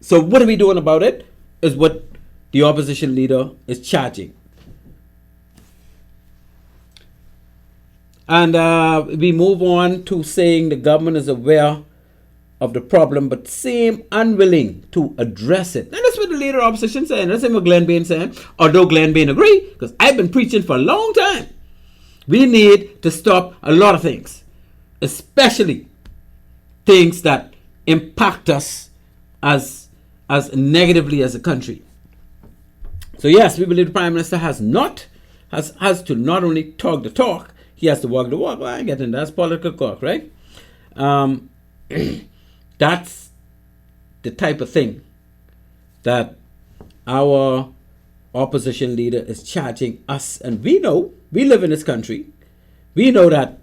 So what are we doing about it is what the opposition leader is charging. And we move on to saying the government is aware of the problem but seem unwilling to address it. And that's what the leader of opposition saying. That's what Glenn Bain saying. Although Glenn Bain agree, because I've been preaching for a long time We need to stop a lot of things, especially things that impact us as negatively as a country. So yes, we believe the Prime Minister has to not only talk the talk, he has to walk the walk. Well, I get in that's political talk, right? That's the type of thing that our opposition leader is charging us, and we know, we live in this country, we know that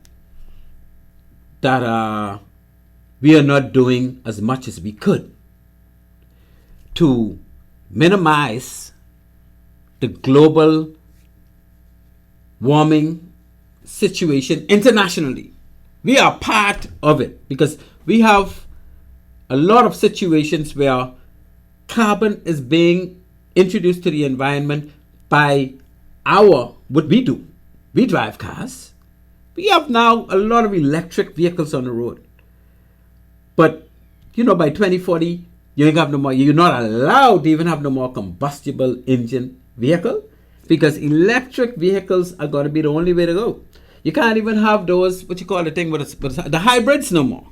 we are not doing as much as we could to minimize the global warming situation internationally. We are part of it because we have a lot of situations where carbon is being introduced to the environment by what we do. We drive cars. We have now a lot of electric vehicles on the road. But, by 2040, you ain't have no more, you're not allowed to even have no more combustible engine vehicle because electric vehicles are going to be the only way to go. You can't even have those, the hybrids no more.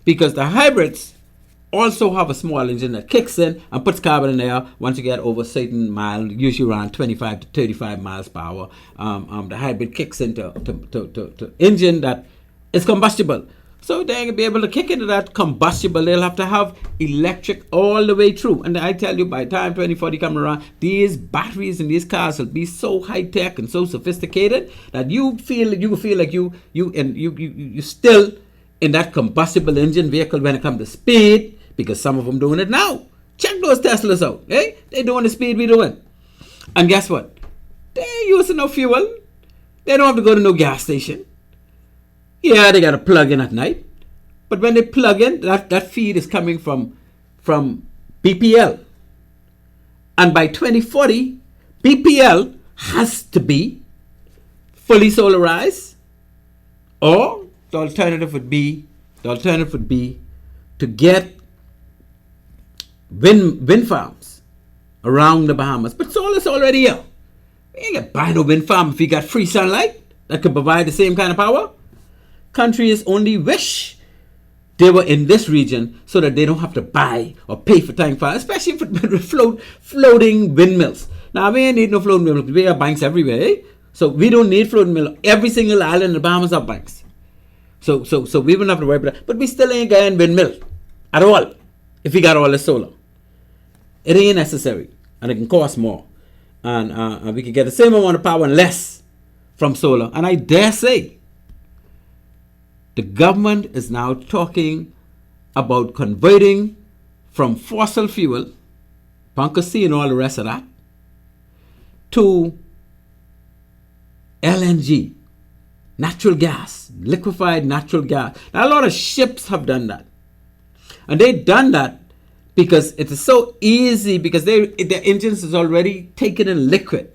Because the hybrids also have a small engine that kicks in and puts carbon in there once you get over a certain mile, usually around 25 to 35 miles per hour. The hybrid kicks into to engine that is combustible. So they're going to be able to kick into that combustible. They'll have to have electric all the way through. And I tell you, by the time 2040 comes around, these batteries in these cars will be so high-tech and so sophisticated that you feel like you still in that combustible engine vehicle when it comes to speed, because some of them doing it now. Check those Teslas out. Eh? They're doing the speed we're doing. And guess what? They're using no fuel. They don't have to go to no gas station. Yeah, they got to plug in at night. But when they plug in, that feed is coming from BPL. And by 2040, BPL has to be fully solarized, or the alternative would be to get wind farms around the Bahamas. But solar's already here. You ain't got to buy no wind farm if you got free sunlight that could provide the same kind of power. Countries only wish they were in this region so that they don't have to buy or pay for tank power, especially for floating windmills. Now, we ain't need no floating windmills. We have banks everywhere, eh? So we don't need floating windmills. Every single island in the Bahamas have banks. So we wouldn't have to worry about that. But we still ain't getting windmill at all if we got all this solar. It ain't necessary, and it can cost more. And we can get the same amount of power and less from solar. And I dare say, the government is now talking about converting from fossil fuel, bunker C and all the rest of that, to LNG, natural gas, liquefied natural gas. Now, a lot of ships have done that. And they've done that because it is so easy, because their engines is already taken in liquid.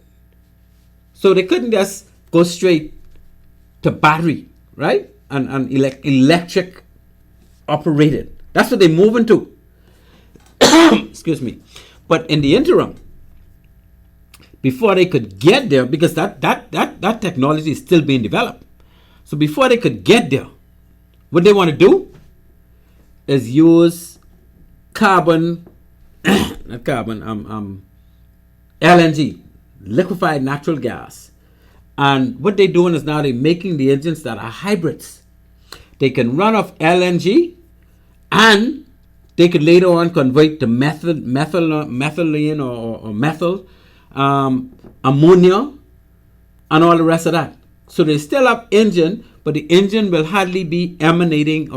So they couldn't just go straight to battery, right? And electric operated. That's what they're moving to. Excuse me. But in the interim, before they could get there, because that technology is still being developed. So before they could get there, what they want to do is use LNG, liquefied natural gas. And what they're doing is now they're making the engines that are hybrids. They can run off LNG, and they could later on convert to methylene or methyl, ammonia, and all the rest of that. So they still have engine, but the engine will hardly be emanating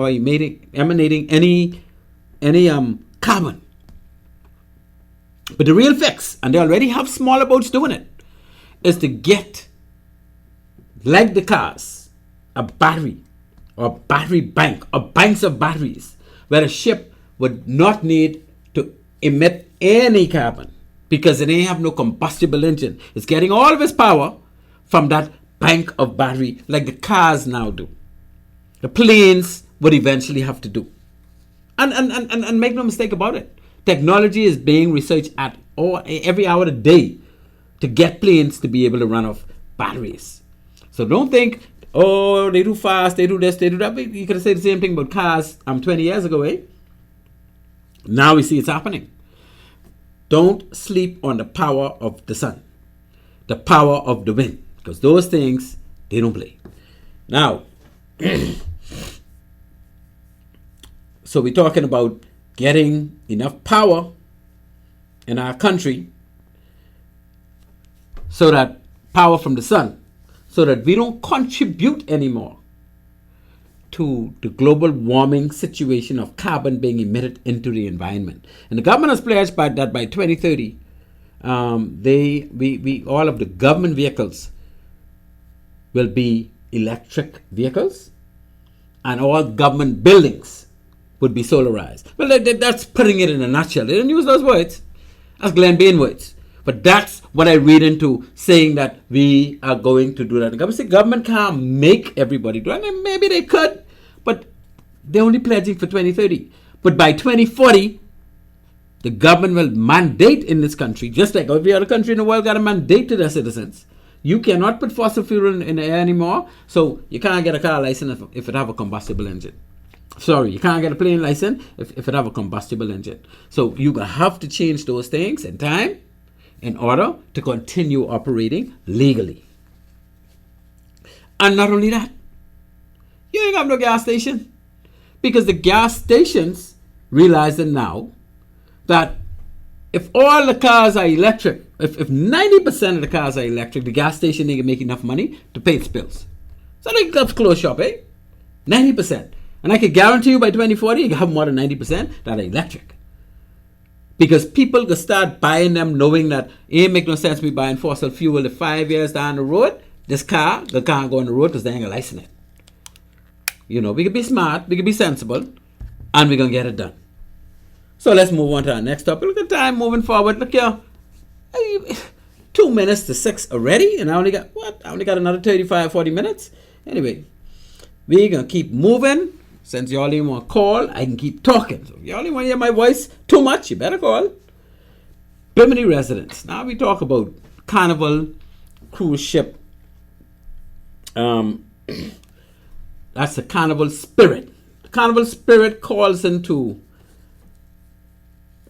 any carbon. But the real fix, and they already have smaller boats doing it, is to get, like the cars, a battery or battery bank or banks of batteries where a ship would not need to emit any carbon because it ain't have no combustible engine. It's getting all of its power from that bank of battery like the cars now do. The planes would eventually have to do. And make no mistake about it. Technology is being researched at every hour of the day to get planes to be able to run off batteries. So don't think, oh, they do fast, they do this, they do that. But you could say the same thing about cars 20 years ago, eh? Now we see it's happening. Don't sleep on the power of the sun, the power of the wind, because those things, they don't play. Now, so we're talking about getting enough power in our country so that power from the sun, so that we don't contribute anymore to the global warming situation of carbon being emitted into the environment. And the government has pledged that by 2030, all of the government vehicles will be electric vehicles, and all government buildings would be solarized. Well, that's putting it in a nutshell. They didn't use those words. That's Glenn Bain words. But that's what I read into saying that we are going to do that. The government can't make everybody do it. I mean, maybe they could, but they're only pledging for 2030. But by 2040, the government will mandate in this country, just like every other country in the world got a mandate to their citizens. You cannot put fossil fuel in the air anymore, so you can't get a car license if it have a combustible engine. Sorry, you can't get a plane license if it have a combustible engine. So you have to change those things in time in order to continue operating legally. And not only that, you ain't got no gas station, because the gas stations realizing now that if all the cars are electric, if 90% of the cars are electric, the gas station ain't make enough money to pay its bills. So they got to close shop, eh? 90%. And I can guarantee you by 2040, you can have more than 90% that are electric. Because people can start buying them knowing that it ain't make no sense me buying fossil fuel if 5 years down the road, the car can't go on the road because they ain't gonna license it. You know, we can be smart, we can be sensible, and we're gonna get it done. So let's move on to our next topic. Look at time moving forward. Look here. 2 minutes to 6 already, and I only got another 35, 40 minutes. Anyway, we're gonna keep moving. Since y'all didn't want to call, I can keep talking. So if y'all didn't want to hear my voice too much, you better call. Bimini residents. Now we talk about Carnival cruise ship. That's the Carnival spirit. The Carnival spirit calls into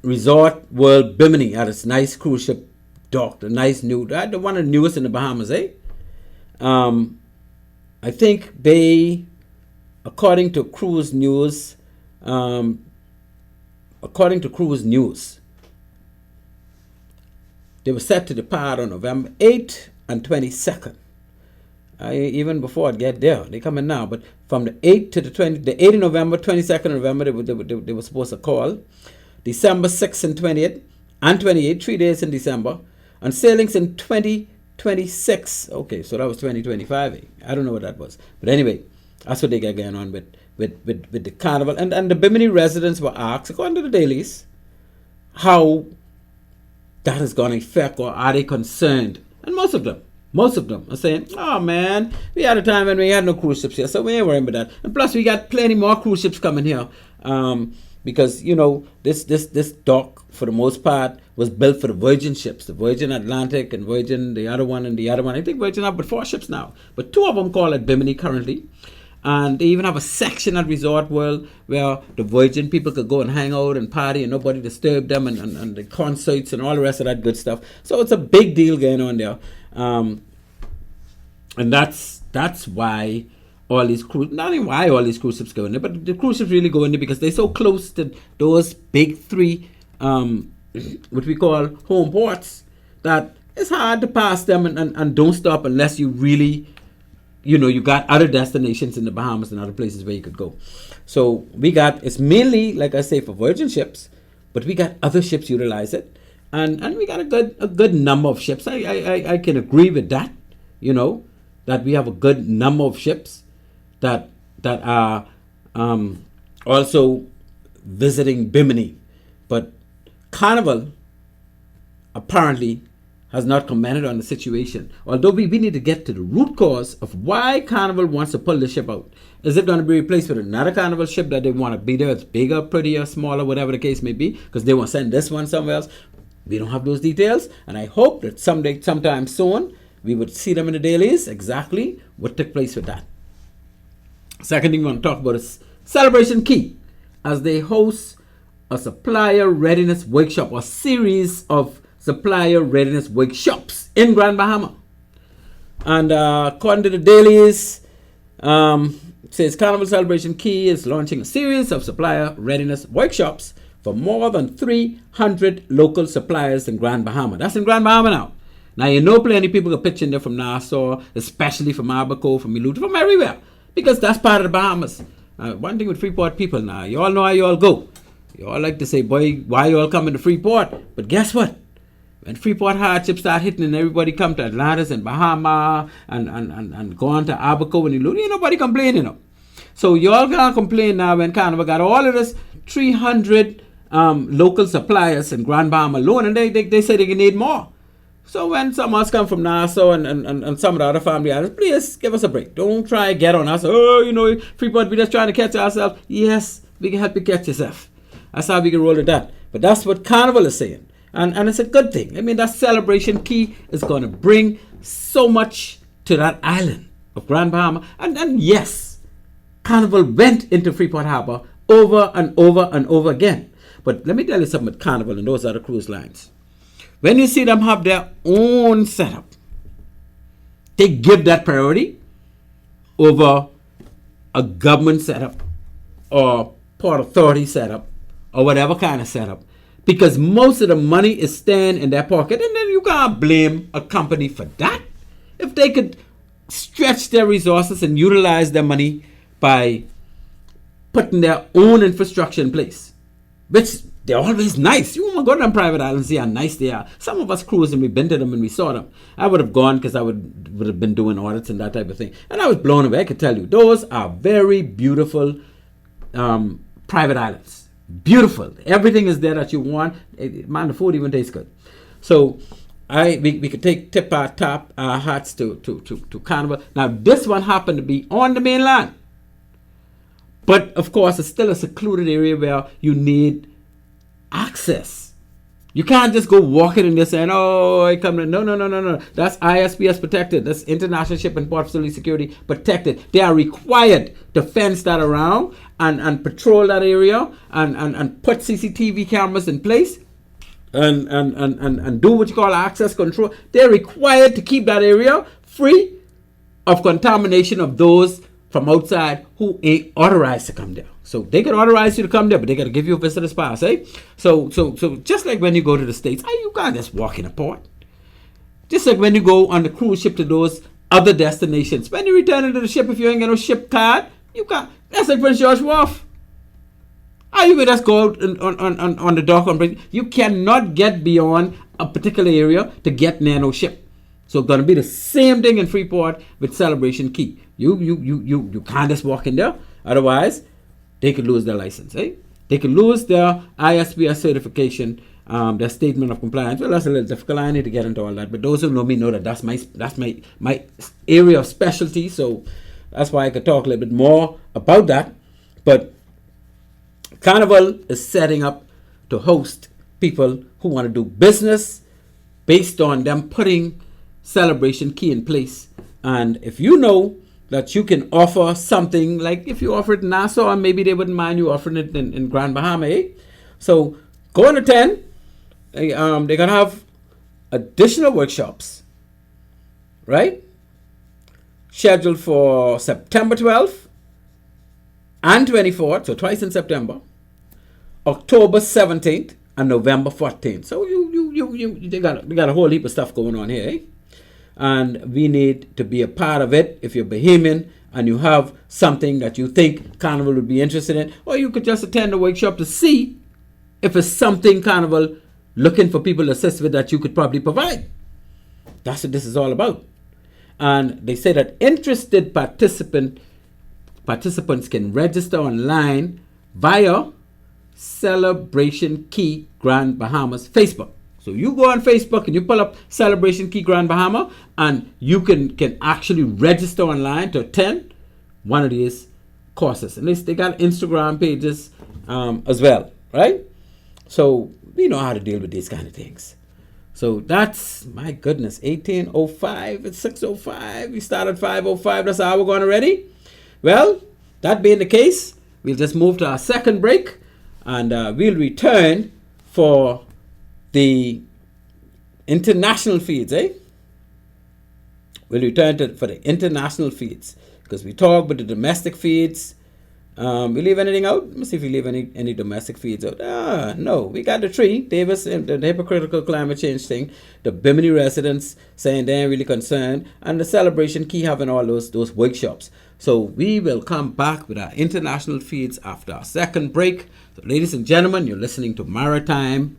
Resort World Bimini at its nice cruise ship dock. The nice new, the one of the newest in the Bahamas, eh? I think they, according to Cruise News, they were set to depart on November 8th and 22nd. Even before I get there, they coming now. But from the 8th to the 8th of November, 22nd of November, they were supposed to call. December 6th and 20th and 28th, 3 days in December, and sailings in 2026. Okay, so that was 2025. I don't know what that was, but anyway, that's what they got going on with the Carnival. And the Bimini residents were asked, according to the dailies, how that is going to affect, or are they concerned? And most of them are saying, oh man, we had a time when we had no cruise ships here, so we ain't worrying about that. And plus we got plenty more cruise ships coming here. Because, you know, this dock, for the most part, was built for the Virgin ships. The Virgin Atlantic and Virgin, the other one and the other one. I think Virgin have but 4 ships now. But 2 of them call it Bimini currently. And they even have a section at Resort World where the Virgin people could go and hang out and party and nobody disturb them, and the concerts and all the rest of that good stuff. So it's a big deal going on there. And that's why all these cruise, not even why all these cruise ships go in there, but the cruise ships really go in there because they're so close to those big 3, what we call home ports, that it's hard to pass them and don't stop unless you really, you know, you got other destinations in the Bahamas and other places where you could go. So it's mainly, like I say, for Virgin ships, but we got other ships utilize it, and we got a good number of ships. I can agree with that, you know, that we have a good number of ships that are also visiting Bimini. But Carnival apparently has not commented on the situation. Although we need to get to the root cause of why Carnival wants to pull the ship out. Is it going to be replaced with another Carnival ship that they want to be there? It's bigger, prettier, smaller, whatever the case may be, because they want to send this one somewhere else. We don't have those details, and I hope that sometime soon we would see them in the dailies, exactly what took place with that. Second thing we want to talk about is Celebration Key, as they host a supplier readiness workshop, or series of supplier readiness workshops in Grand Bahama. And according to the dailies, it says Carnival Celebration Key is launching a series of supplier readiness workshops for more than 300 local suppliers in Grand Bahama. That's in Grand Bahama now. Now, you know plenty of people are pitching there from Nassau, especially from Abaco, from Miluta, from everywhere, because that's part of the Bahamas. One thing with Freeport people now, you all know how you all go. You all like to say, boy, why you all coming to Freeport? But guess what? When Freeport hardships start hitting and everybody come to Atlantis and Bahama and go on to Abaco and Miluta, ain't nobody complaining now. So you all can't complain now when Carnival got all of this 300 local suppliers in Grand Bahama alone, and they say they can need more. So when some of us come from Nassau and some of the other family islands, please give us a break. Don't try to get on us. Oh, you know, Freeport, we just trying to catch ourselves. Yes, we can help you catch yourself. That's how we can roll with that. But that's what Carnival is saying. And it's a good thing. I mean, that Celebration Key is going to bring so much to that island of Grand Bahama. And yes, Carnival went into Freeport Harbor over and over and over again. But let me tell you something with Carnival and those other cruise lines. When you see them have their own setup, they give that priority over a government setup or Port Authority setup or whatever kind of setup, because most of the money is staying in their pocket, and then you can't blame a company for that. If they could stretch their resources and utilize their money by putting their own infrastructure in place, which they're always nice. You want to go to them private islands, see how nice they are. Some of us cruised and we've been to them and we saw them. I would have gone because I would have been doing audits and that type of thing. And I was blown away. I could tell you, those are very beautiful private islands. Beautiful. Everything is there that you want. Man, the food even tastes good. So we could tip our hats to Carnival. Now, this one happened to be on the mainland. But, of course, it's still a secluded area where you need access. You can't just go walking in there saying, oh, I come in. No. That's ISPS protected. That's International Ship and Port Facility Security protected. They are required to fence that around and patrol that area and put CCTV cameras in place and do what you call access control. They're required to keep that area free of contamination of those from outside who ain't authorized to come there. So they can authorize you to come there, but they got to give you a visitor's pass, eh? So just like when you go to the States, you can't just walk in a port. Just like when you go on the cruise ship to those other destinations. When you return into the ship, if you ain't got no ship card, you can't. That's like Prince George Wharf. How you can just go out on the dock on Prince? You cannot get beyond a particular area to get near no ship. So it's going to be the same thing in Freeport with Celebration Key. You can't just walk in there. Otherwise, they could lose their license. Eh? They could lose their ISPS certification, their statement of compliance. Well, that's a little difficult. I need to get into all that. But those who know me know that that's my area of specialty. So that's why I could talk a little bit more about that. But Carnival is setting up to host people who want to do business based on them putting Celebration Key in place. And if you know that you can offer something, like if you offer it in Nassau, and maybe they wouldn't mind you offering it in Grand Bahama, eh? So go and attend. They're going to have additional workshops, right? Scheduled for September 12th and 24th, so twice in September, October 17th and November 14th. So they got a whole heap of stuff going on here, eh? And we need to be a part of it. If you're Bahamian and you have something that you think Carnival would be interested in, or you could just attend the workshop to see if it's something Carnival looking for people to assist with that you could probably provide. That's what this is all about. And they say that interested participants can register online via Celebration Key Grand Bahamas Facebook. So you go on Facebook and you pull up Celebration Key Grand Bahama, and you can actually register online to attend one of these courses. And they got Instagram pages as well, right? So we know how to deal with these kind of things. So that's, my goodness, 1805, it's 6:05. We started 5:05, that's our hour gone already. Well, that being the case, we'll just move to our second break, and we'll return for the international feeds, We'll return for the international feeds, because we talk about the domestic feeds. We leave anything out? Let me see if we leave any domestic feeds out. No, we got the three. Davis, the hypocritical climate change thing, the Bimini residents saying they ain't really concerned, and the celebration key having all those workshops. So we will come back with our international feeds after our second break. So ladies and gentlemen, you're listening to Maritime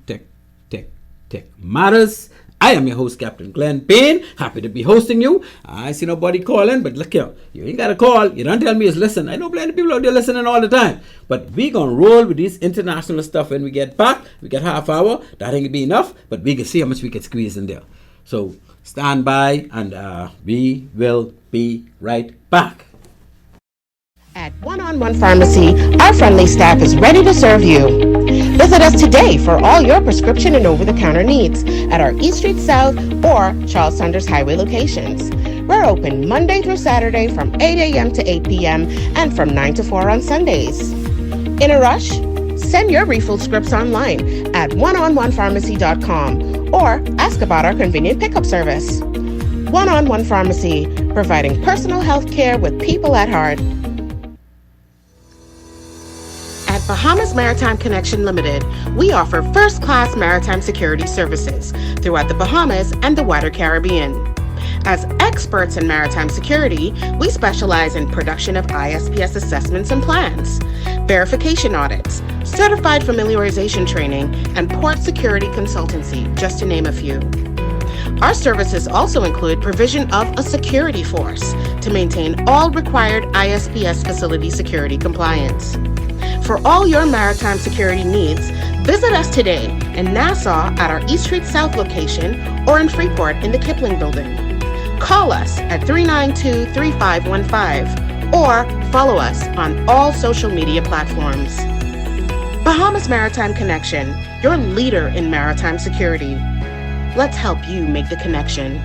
Matters. I am your host, Captain Glenn Bain. Happy to be hosting you. I see nobody calling, but look here. You ain't got to call. You don't tell me it's listen. I know plenty of people out there listening all the time. But we going to roll with this international stuff when we get back. We get half hour. That ain't going to be enough, but we can see how much we can squeeze in there. So stand by, and we will be right back. At One-on-One Pharmacy, our friendly staff is ready to serve you. Visit us today for all your prescription and over-the-counter needs at our East Street South or Charles Sanders Highway locations. We're open Monday through Saturday from 8 a.m. to 8 p.m. and from 9 to 4 on Sundays. In a rush? Send your refill scripts online at oneononepharmacy.com or ask about our convenient pickup service. One-on-One Pharmacy, providing personal health care with people at heart. At Bahamas Maritime Connection Limited, we offer first-class maritime security services throughout the Bahamas and the wider Caribbean. As experts in maritime security, we specialize in production of ISPS assessments and plans, verification audits, certified familiarization training, and port security consultancy, just to name a few. Our services also include provision of a security force to maintain all required ISPS facility security compliance. For all your maritime security needs, visit us today in Nassau at our East Street South location or in Freeport in the Kipling Building. Call us at 392-3515 or follow us on all social media platforms. Bahamas Maritime Connection, your leader in maritime security. Let's help you make the connection.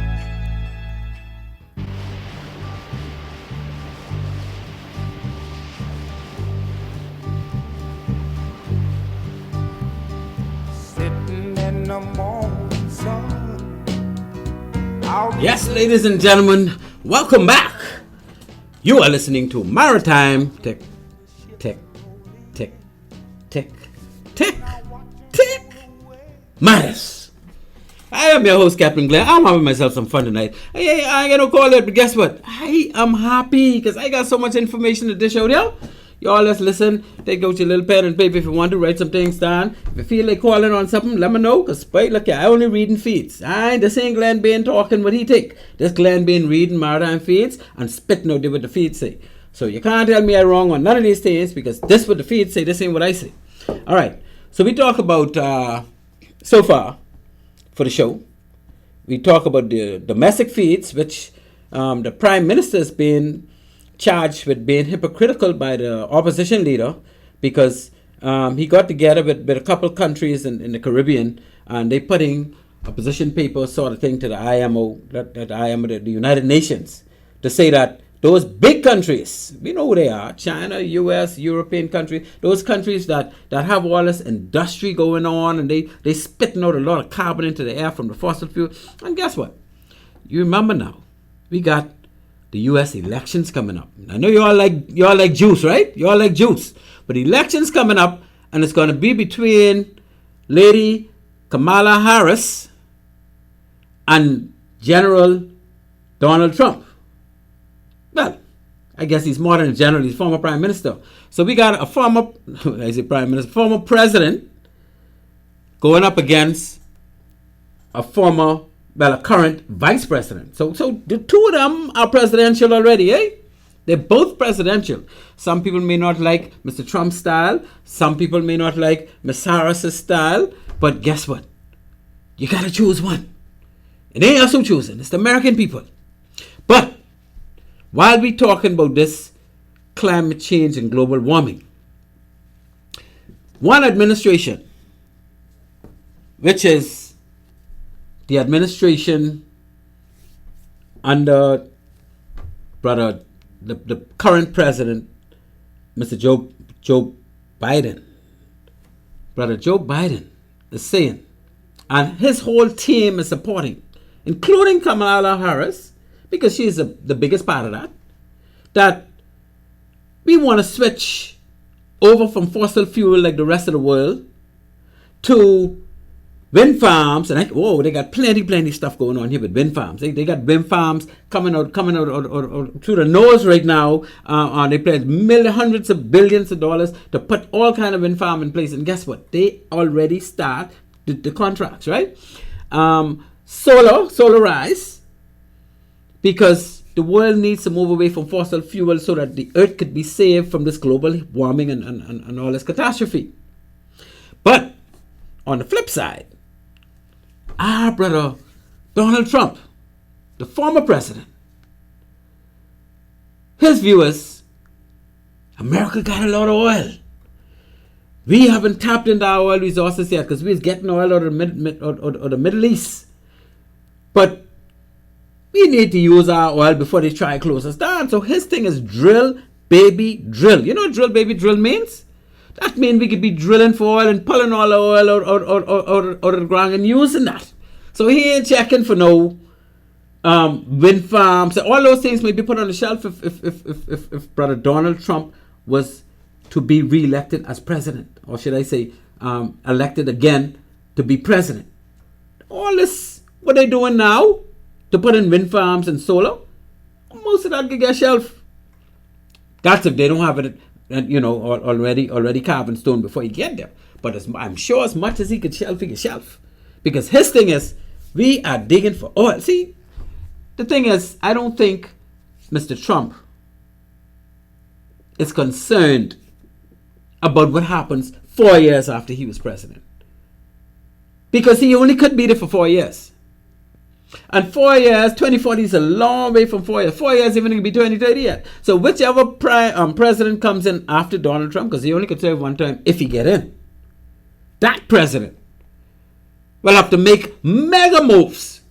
Yes, ladies and gentlemen, welcome back. You are listening to Maritime Matters. I am your host, Captain Glenn. I'm having myself some fun tonight. Hey, I ain't gonna call it, but guess what? I am happy because I got so much information to dish out here. Y'all let's listen. Take out your little pen and paper if you want to write some things down. If you feel like calling on something, let me know. Because, look, I only reading feeds. This ain't Glenn Bain talking what he think. This Glenn Bain reading maritime feeds and spitting out what the feeds say. So you can't tell me I'm wrong on none of these things because this what the feeds say, this ain't what I say. All right. So we talk about, so far, for the show, we talk about the domestic feeds, which the Prime Minister has been charged with being hypocritical by the opposition leader because he got together with a couple countries in the Caribbean and they putting a position paper sort of thing to the IMO, the United Nations, to say that those big countries, we know who they are, China, US, European countries, those countries that have all this industry going on and they spitting out a lot of carbon into the air from the fossil fuel. And guess what? You remember now, we got the U.S. elections coming up. I know you all like juice, right? You all like juice. But elections coming up, and it's going to be between Lady Kamala Harris and General Donald Trump. Well, I guess he's more than a general. He's former prime minister. So we got a former president going up against a current vice president. So the two of them are presidential already, eh? They're both presidential. Some people may not like Mr. Trump's style. Some people may not like Ms. Harris's style. But guess what? You got to choose one. It ain't us who choosing. It's the American people. But while we talking about this climate change and global warming, one administration, which is the administration under the current president, Mr. Joe Biden, Brother Joe Biden is saying, and his whole team is supporting, including Kamala Harris, because she's the biggest part of that we want to switch over from fossil fuel like the rest of the world to wind farms. And they got plenty stuff going on here with wind farms. They got wind farms coming out through the nose right now. They pledged hundreds of billions of dollars to put all kind of wind farm in place. And guess what? They already start the contracts, right? Solarize, because the world needs to move away from fossil fuel so that the earth could be saved from this global warming and all this catastrophe. But on the flip side, our brother Donald Trump, the former president, his view is, America got a lot of oil. We haven't tapped into our oil resources yet because we're getting oil out of the Middle East. But we need to use our oil before they try to close us down. So his thing is drill, baby, drill. You know what drill, baby, drill means? That means we could be drilling for oil and pulling all the oil out of the ground and using that. So he ain't checking for no wind farms. All those things may be put on the shelf if Brother Donald Trump was to be re-elected as president. Or should I say elected again to be president. All this, what they're doing now, to put in wind farms and solar, most of that could get shelf. That's if they don't have it, already carved in stone before you get there. But I'm sure as much as he could shelf, he could shelf. Because his thing is, we are digging for oil. See, the thing is, I don't think Mr. Trump is concerned about what happens 4 years after he was president. Because he only could be there for 4 years. And 4 years, 2040 is a long way from 4 years. 4 years even could be 2030 yet. So whichever president comes in after Donald Trump, because he only could serve one term if he get in, that president will have to make mega moves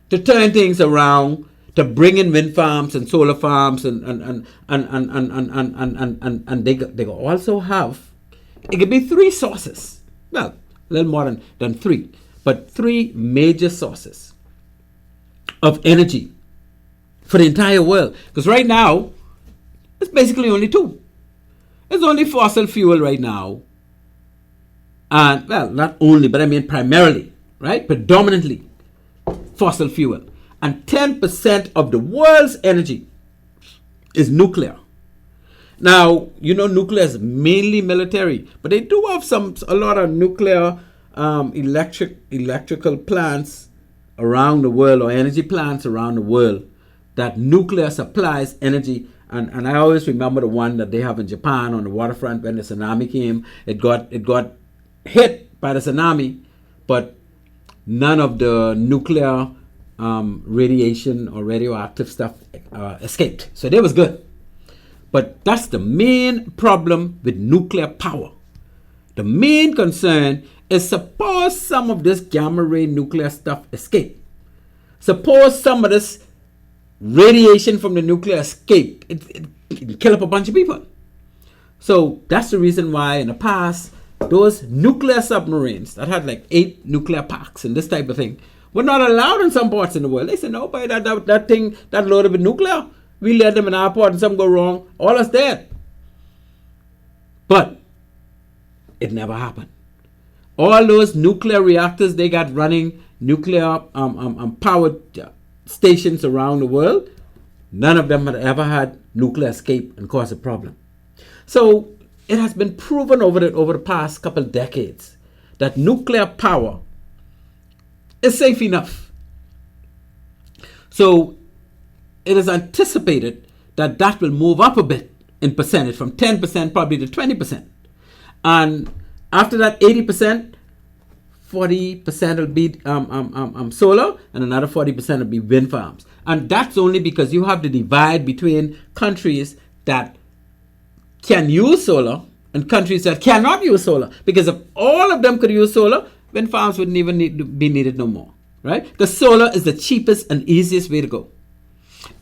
to turn things around, to bring in wind farms and solar farms, and they also have, it could be three sources. Well, a little more than three, but three major sources of energy for the entire world. Because right now, it's basically only two. It's only fossil fuel right now. And, well, not only, but I mean primarily, right? Predominantly fossil fuel. And 10% of the world's energy is nuclear. Now, you know, nuclear is mainly military, but they do have a lot of nuclear electrical plants around the world, or energy plants around the world, that nuclear supplies energy. And I always remember the one that they have in Japan on the waterfront when the tsunami came. It got hit by the tsunami, but none of the nuclear radiation or radioactive stuff escaped. So that was good. But that's the main problem with nuclear power. The main concern is, suppose some of this gamma ray nuclear stuff escape. Suppose some of this radiation from the nuclear escape. It can kill up a bunch of people. So that's the reason why in the past, those nuclear submarines that had like 8 nuclear packs and this type of thing were not allowed in some parts in the world. They said, no, boy, that thing, that loaded with nuclear, we let them in our port and something go wrong, all us dead. But it never happened. All those nuclear reactors they got running, nuclear powered stations around the world, none of them had ever had nuclear escape and cause a problem. So it has been proven over the past couple of decades that nuclear power is safe enough. So it is anticipated that will move up a bit in percentage, from 10% probably to 20%. And after that 80%, 40% will be solar, and another 40% will be wind farms. And that's only because you have the divide between countries that can use solar and countries that cannot use solar. Because if all of them could use solar, wind farms wouldn't even be needed no more, right? Because solar is the cheapest and easiest way to go.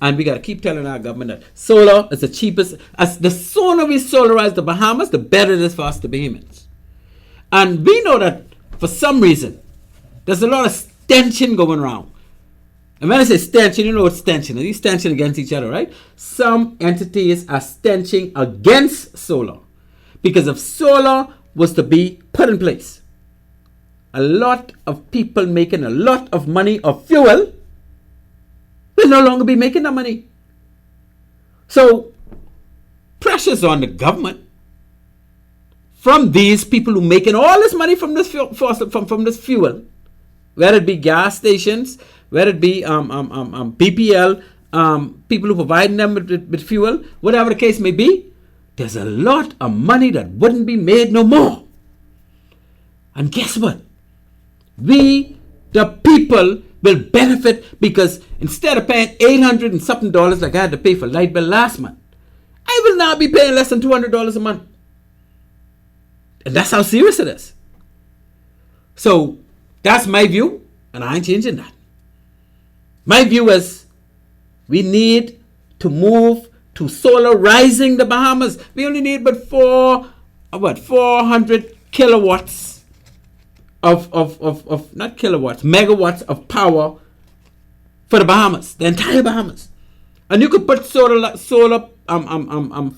And we got to keep telling our government that solar is the cheapest. As the sooner we solarize the Bahamas, the better it is for us, the Bahamians. And we know that for some reason, there's a lot of stenching going around. And when I say stenching, you know what stenching is. These stenching against each other, right? Some entities are stenching against solar. Because if solar was to be put in place, a lot of people making a lot of money of fuel will no longer be making that money. So, pressure's on the government from these people who making all this money from this from this fuel, whether it be gas stations, whether it be BPL, people who provide them with fuel, whatever the case may be, there's a lot of money that wouldn't be made no more. And guess what? We, the people, will benefit because instead of paying $800 and something like I had to pay for light bill last month, I will now be paying less than $200 a month. And that's how serious it is. So that's my view, and I ain't changing that. My view is we need to move to solarizing the Bahamas. We only need but 400 kilowatts of not kilowatts, megawatts of power for the Bahamas, the entire Bahamas. And you could put solar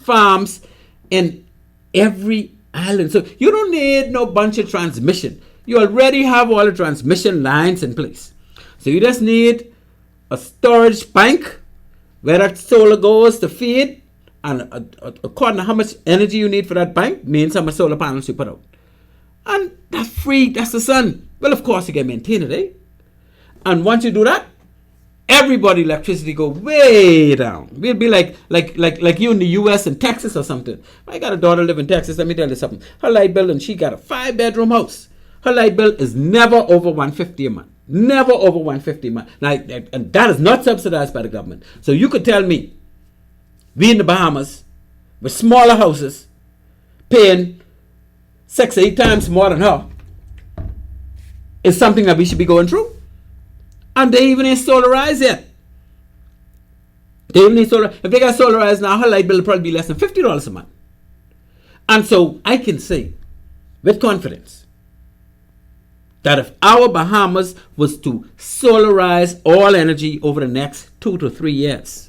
farms in every island. So you don't need no bunch of transmission. You already have all the transmission lines in place. So you just need a storage bank where that solar goes to feed, and according to how much energy you need for that bank means how much solar panels you put out. And that's free, that's the sun. Well, of course you can maintain it, eh? And once you do that, everybody electricity go way down. We'll be like you in the US and Texas or something. I got a daughter live in Texas. Let me tell you something. Her light bill, and she got a 5-bedroom house. Her light bill is never over $150 a month. Never over $150 a month. Now, and that is not subsidized by the government. So you could tell me, we in the Bahamas, with smaller houses, paying 6-8 times more than her, is something that we should be going through. And they even ain't solarized yet. They even ain't solar. If they got solarized now, her light bill will probably be less than $50 a month. And so I can say with confidence that if our Bahamas was to solarize all energy over the next 2 to 3 years,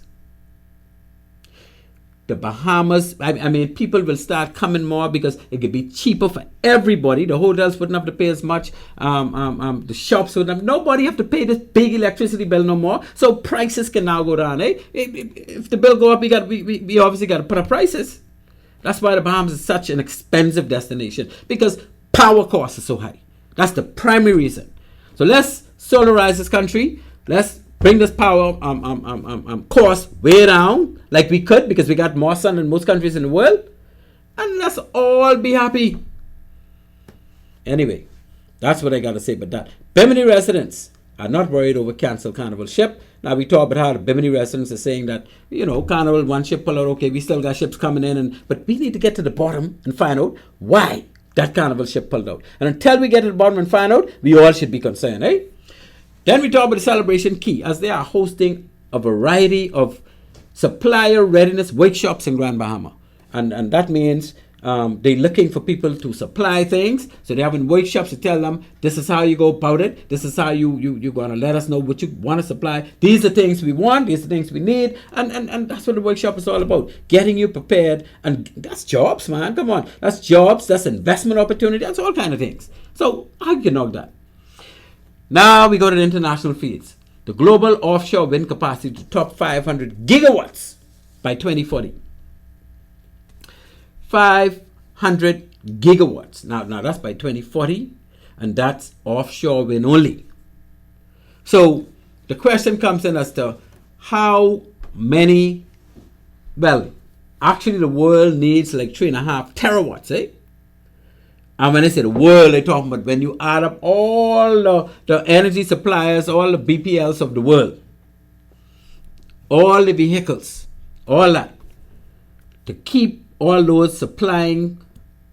the Bahamas, I mean, people will start coming more because it could be cheaper for everybody. The hotels wouldn't have to pay as much. The shops wouldn't have. Nobody have to pay this big electricity bill no more. So prices can now go down. Eh? If the bill go up, we obviously got to put up prices. That's why the Bahamas is such an expensive destination, because power costs are so high. That's the primary reason. So let's solarize this country. Let's bring this power cost way down, like we could, because we got more sun than most countries in the world, and let's all be happy. Anyway, that's what I got to say about that. Bimini residents are not worried over cancelled Carnival ship. Now we talk about how the Bimini residents are saying that, you know, Carnival, one ship pull out, okay, we still got ships coming in, but we need to get to the bottom and find out why that Carnival ship pulled out. And until we get to the bottom and find out, we all should be concerned, eh? Then we talk about the Celebration Key, as they are hosting a variety of supplier readiness workshops in Grand Bahama. And that means they're looking for people to supply things. So they're having workshops to tell them, this is how you go about it. This is how you're going to let us know what you want to supply. These are things we want. These are things we need. And that's what the workshop is all about. Getting you prepared. And that's jobs, man. Come on. That's jobs. That's investment opportunity. That's all kind of things. So how can you know that? Now we go to the international fields. The global offshore wind capacity to top 500 gigawatts by 2040. 500 gigawatts. Now that's by 2040, and that's offshore wind only. So the question comes in as to how many, well, actually the world needs like 3.5 terawatts, eh? And when I say the world, they're talking about when you add up all the energy suppliers, all the BPLs of the world, all the vehicles, all that, to keep all those supplying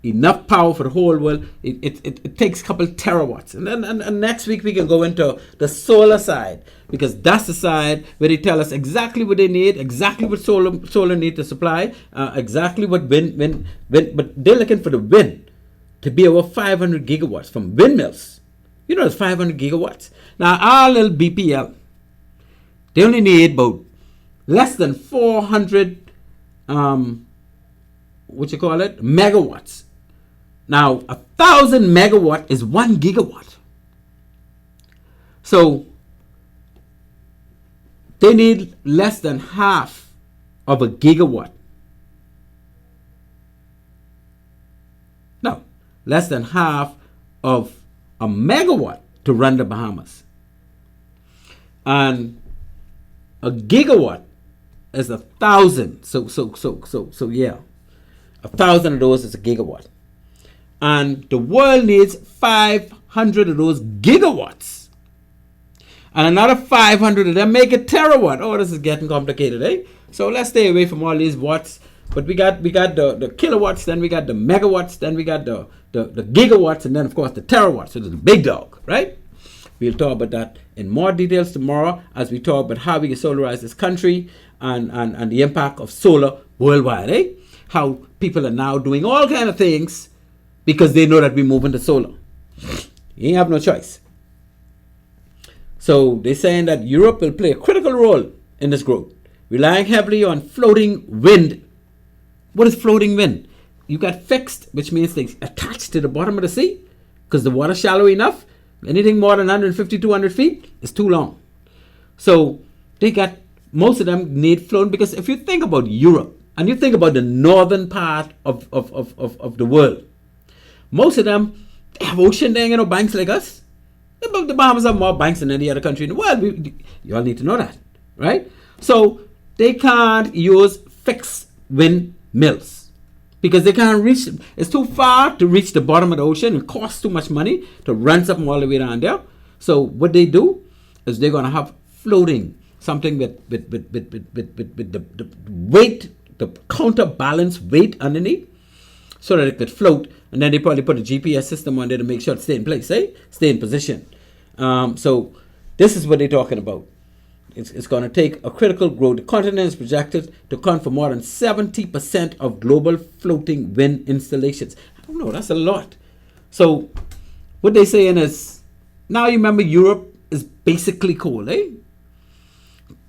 enough power for the whole world. It takes a couple terawatts. And then and next week we can go into the solar side, because that's the side where they tell us exactly what they need, exactly what solar need to supply, exactly what wind. But they're looking for the wind to be over 500 gigawatts from windmills. You know, it's 500 gigawatts. Now, our little BPL, they only need about less than 400, megawatts. Now, 1,000 megawatt is 1 gigawatt. So, they need less than half of a gigawatt. No, less than half of a megawatt to run the Bahamas. And a gigawatt is 1,000. So yeah. 1,000 of those is a gigawatt. And the world needs 500 of those gigawatts. And another 500 of them make a terawatt. Oh, this is getting complicated, eh? So let's stay away from all these watts. But we got the kilowatts, then we got the megawatts, then we got the gigawatts, and then, of course, the terawatts. So there's the big dog, right? We'll talk about that in more details tomorrow as we talk about how we can solarize this country and the impact of solar worldwide, eh? How people are now doing all kind of things because they know that we're moving to solar. You ain't have no choice. So they're saying that Europe will play a critical role in this growth, relying heavily on floating wind. What is floating wind? You got fixed, which means they attach to the bottom of the sea because the water's shallow enough. Anything more than 150, 200 feet is too long. So they got, most of them need floating, because if you think about Europe and you think about the northern part of the world, most of them have ocean there, you know, banks like us. The Bahamas have more banks than any other country in the world. You all need to know that, right? So they can't use fixed windmills because they can't reach them. It's too far to reach the bottom of the ocean. It costs too much money to run something all the way down there. So what they do is they're going to have floating, something with the weight, the counterbalance weight underneath, so that it could float. And then they probably put a GPS system on there to make sure it stay in place, eh? Stay in position. So this is what they're talking about. It's going to take a critical growth. The continent is projected to account for more than 70% of global floating wind installations. I don't know, that's a lot. So what they're saying is, now you remember Europe is basically cold, eh?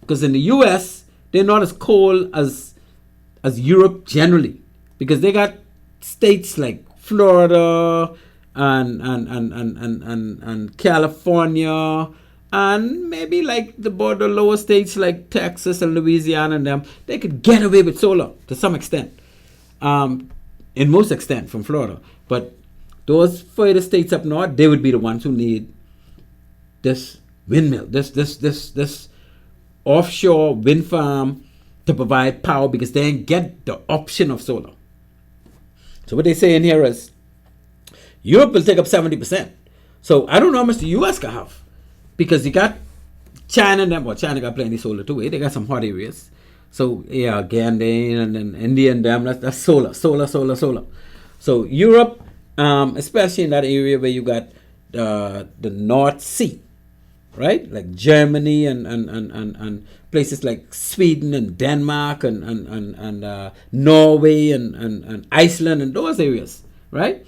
Because in the US, they're not as cold as Europe generally, because they got states like Florida and California, and maybe like the border lower states like Texas and Louisiana and them. They could get away with solar to some extent, in most extent from Florida. But those further states up north, they would be the ones who need this windmill, this offshore wind farm to provide power, because they ain't get the option of solar. So what they say in here is Europe will take up 70%. So I don't know how much the US can have, because you got China and them. Well, China got plenty solar too. Eh? They got some hot areas. So yeah, again, and then India and them, that's solar. So Europe, especially in that area where you got the North Sea, right? Like Germany and places like Sweden and Denmark and Norway and Iceland and those areas, right?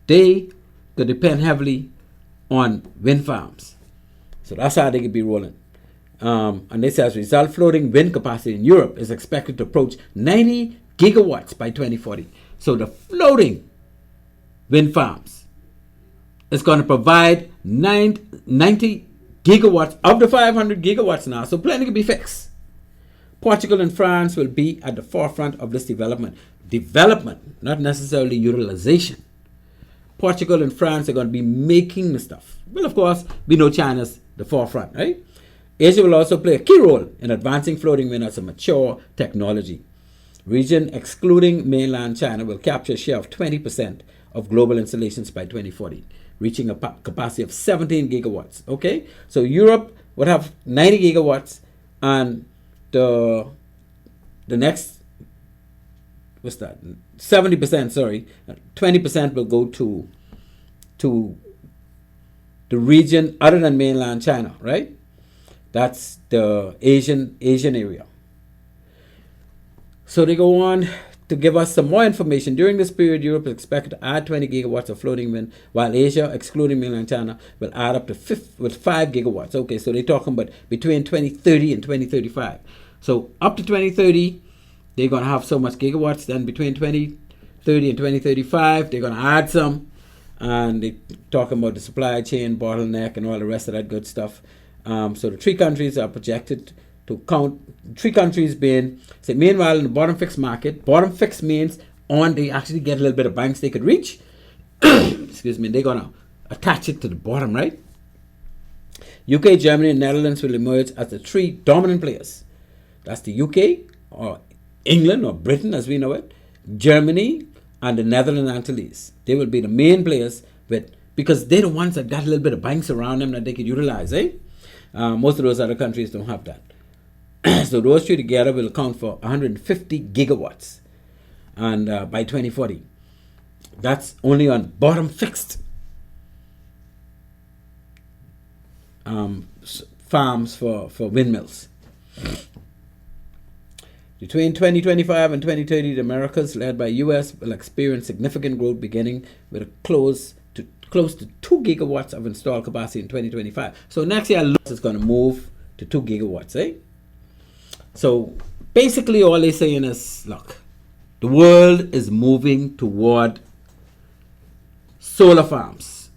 They could depend heavily on wind farms. So that's how they could be rolling. And they say, as a result, floating wind capacity in Europe is expected to approach 90 gigawatts by 2040. So the floating wind farms is going to provide 90 gigawatts of the 500 gigawatts now. So plenty can be fixed. Portugal and France will be at the forefront of this development. Development, not necessarily utilization. Portugal and France are going to be making the stuff. Well, of course, we know China's the forefront, right? Asia will also play a key role in advancing floating wind as a mature technology. Region excluding mainland China will capture a share of 20% of global installations by 2040, reaching a capacity of 17 gigawatts. Okay, so Europe would have 90 gigawatts, and the next, what's that? 70%, sorry, 20% will go to the region other than mainland China, right? That's the Asian area. So they go on to give us some more information. During this period, Europe is expected to add 20 gigawatts of floating wind, while Asia, excluding mainland China, will add up to 5 gigawatts. Okay, so they're talking about between 2030 and 2035. So up to 2030, they're going to have so much gigawatts. Then between 2030 and 2035, they're going to add some. And they're talking about the supply chain bottleneck and all the rest of that good stuff. So the 3 countries are projected to count, 3 countries being, say, meanwhile in the bottom fixed market, bottom fixed means they actually get a little bit of banks they could reach. Excuse me, they're going to attach it to the bottom, right? UK, Germany, and Netherlands will emerge as the 3 dominant players. That's the UK, or England, or Britain as we know it, Germany, and the Netherlands Antilles. They will be the main players because they're the ones that got a little bit of banks around them that they could utilize, eh? Most of those other countries don't have that. So those 3 together will account for 150 gigawatts, and by 2040, that's only on bottom fixed farms for windmills. Between 2025 and 2030, the Americas, led by U.S., will experience significant growth, beginning with close to 2 gigawatts of installed capacity in 2025. So next year, is going to move to 2 gigawatts, eh? So basically all they're saying is, look, the world is moving toward solar farms.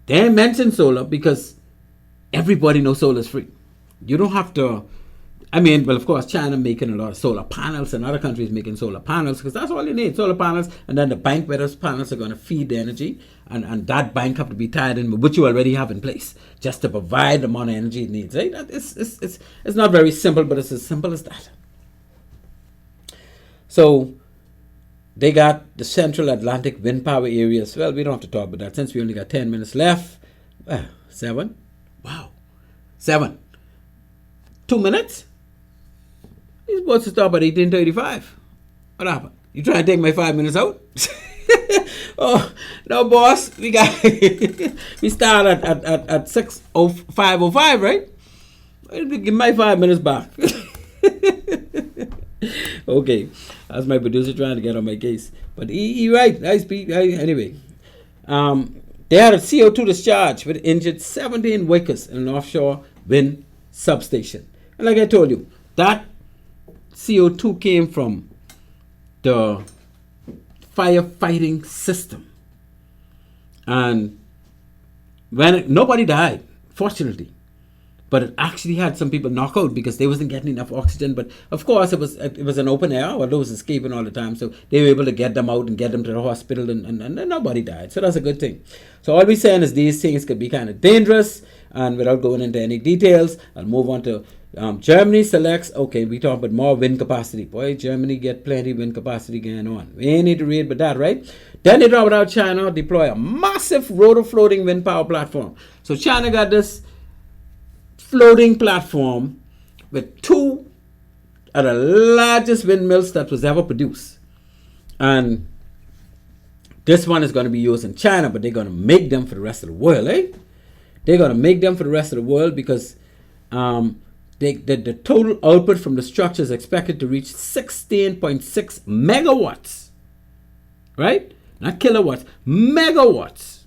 They mention solar because everybody knows solar is free. You don't have to, well, of course, China making a lot of solar panels and other countries making solar panels because that's all you need, solar panels. And then the bank where those panels are going to feed the energy. And that bank have to be tied in with what you already have in place just to provide the amount of energy it needs. Right? It's not very simple, but it's as simple as that. So they got the Central Atlantic wind power areas. Well, we don't have to talk about that since we only got 10 minutes left. 7? Wow. 7. 2 minutes? You're supposed to stop at 18:35. What happened? You trying to take my 5 minutes out? Oh, no, boss. We start at 5:05, right? Give my 5 minutes back. Okay. That's my producer trying to get on my case. But he right. Anyway. They had a CO2 discharge which injured 17 workers in an offshore wind substation. And like I told you, that CO2 came from the firefighting system. And nobody died, fortunately. But it actually had some people knock out because they wasn't getting enough oxygen. But of course, it was an open air, or those escaping all the time. So they were able to get them out and get them to the hospital, and nobody died. So that's a good thing. So all we're saying is these things could be kind of dangerous. And without going into any details, I'll move on to Germany selects, okay, we talk about more wind capacity. Boy, Germany get plenty wind capacity going on. We ain't need to read about that, right? Then they talk about China deploy a massive rotor floating wind power platform. So China got this floating platform with 2 of the largest windmills that was ever produced. And this one is going to be used in China, but they're going to make them for the rest of the world, eh? They're going to make them for the rest of the world because the total output from the structure is expected to reach 16.6 megawatts. Right? Not kilowatts, megawatts.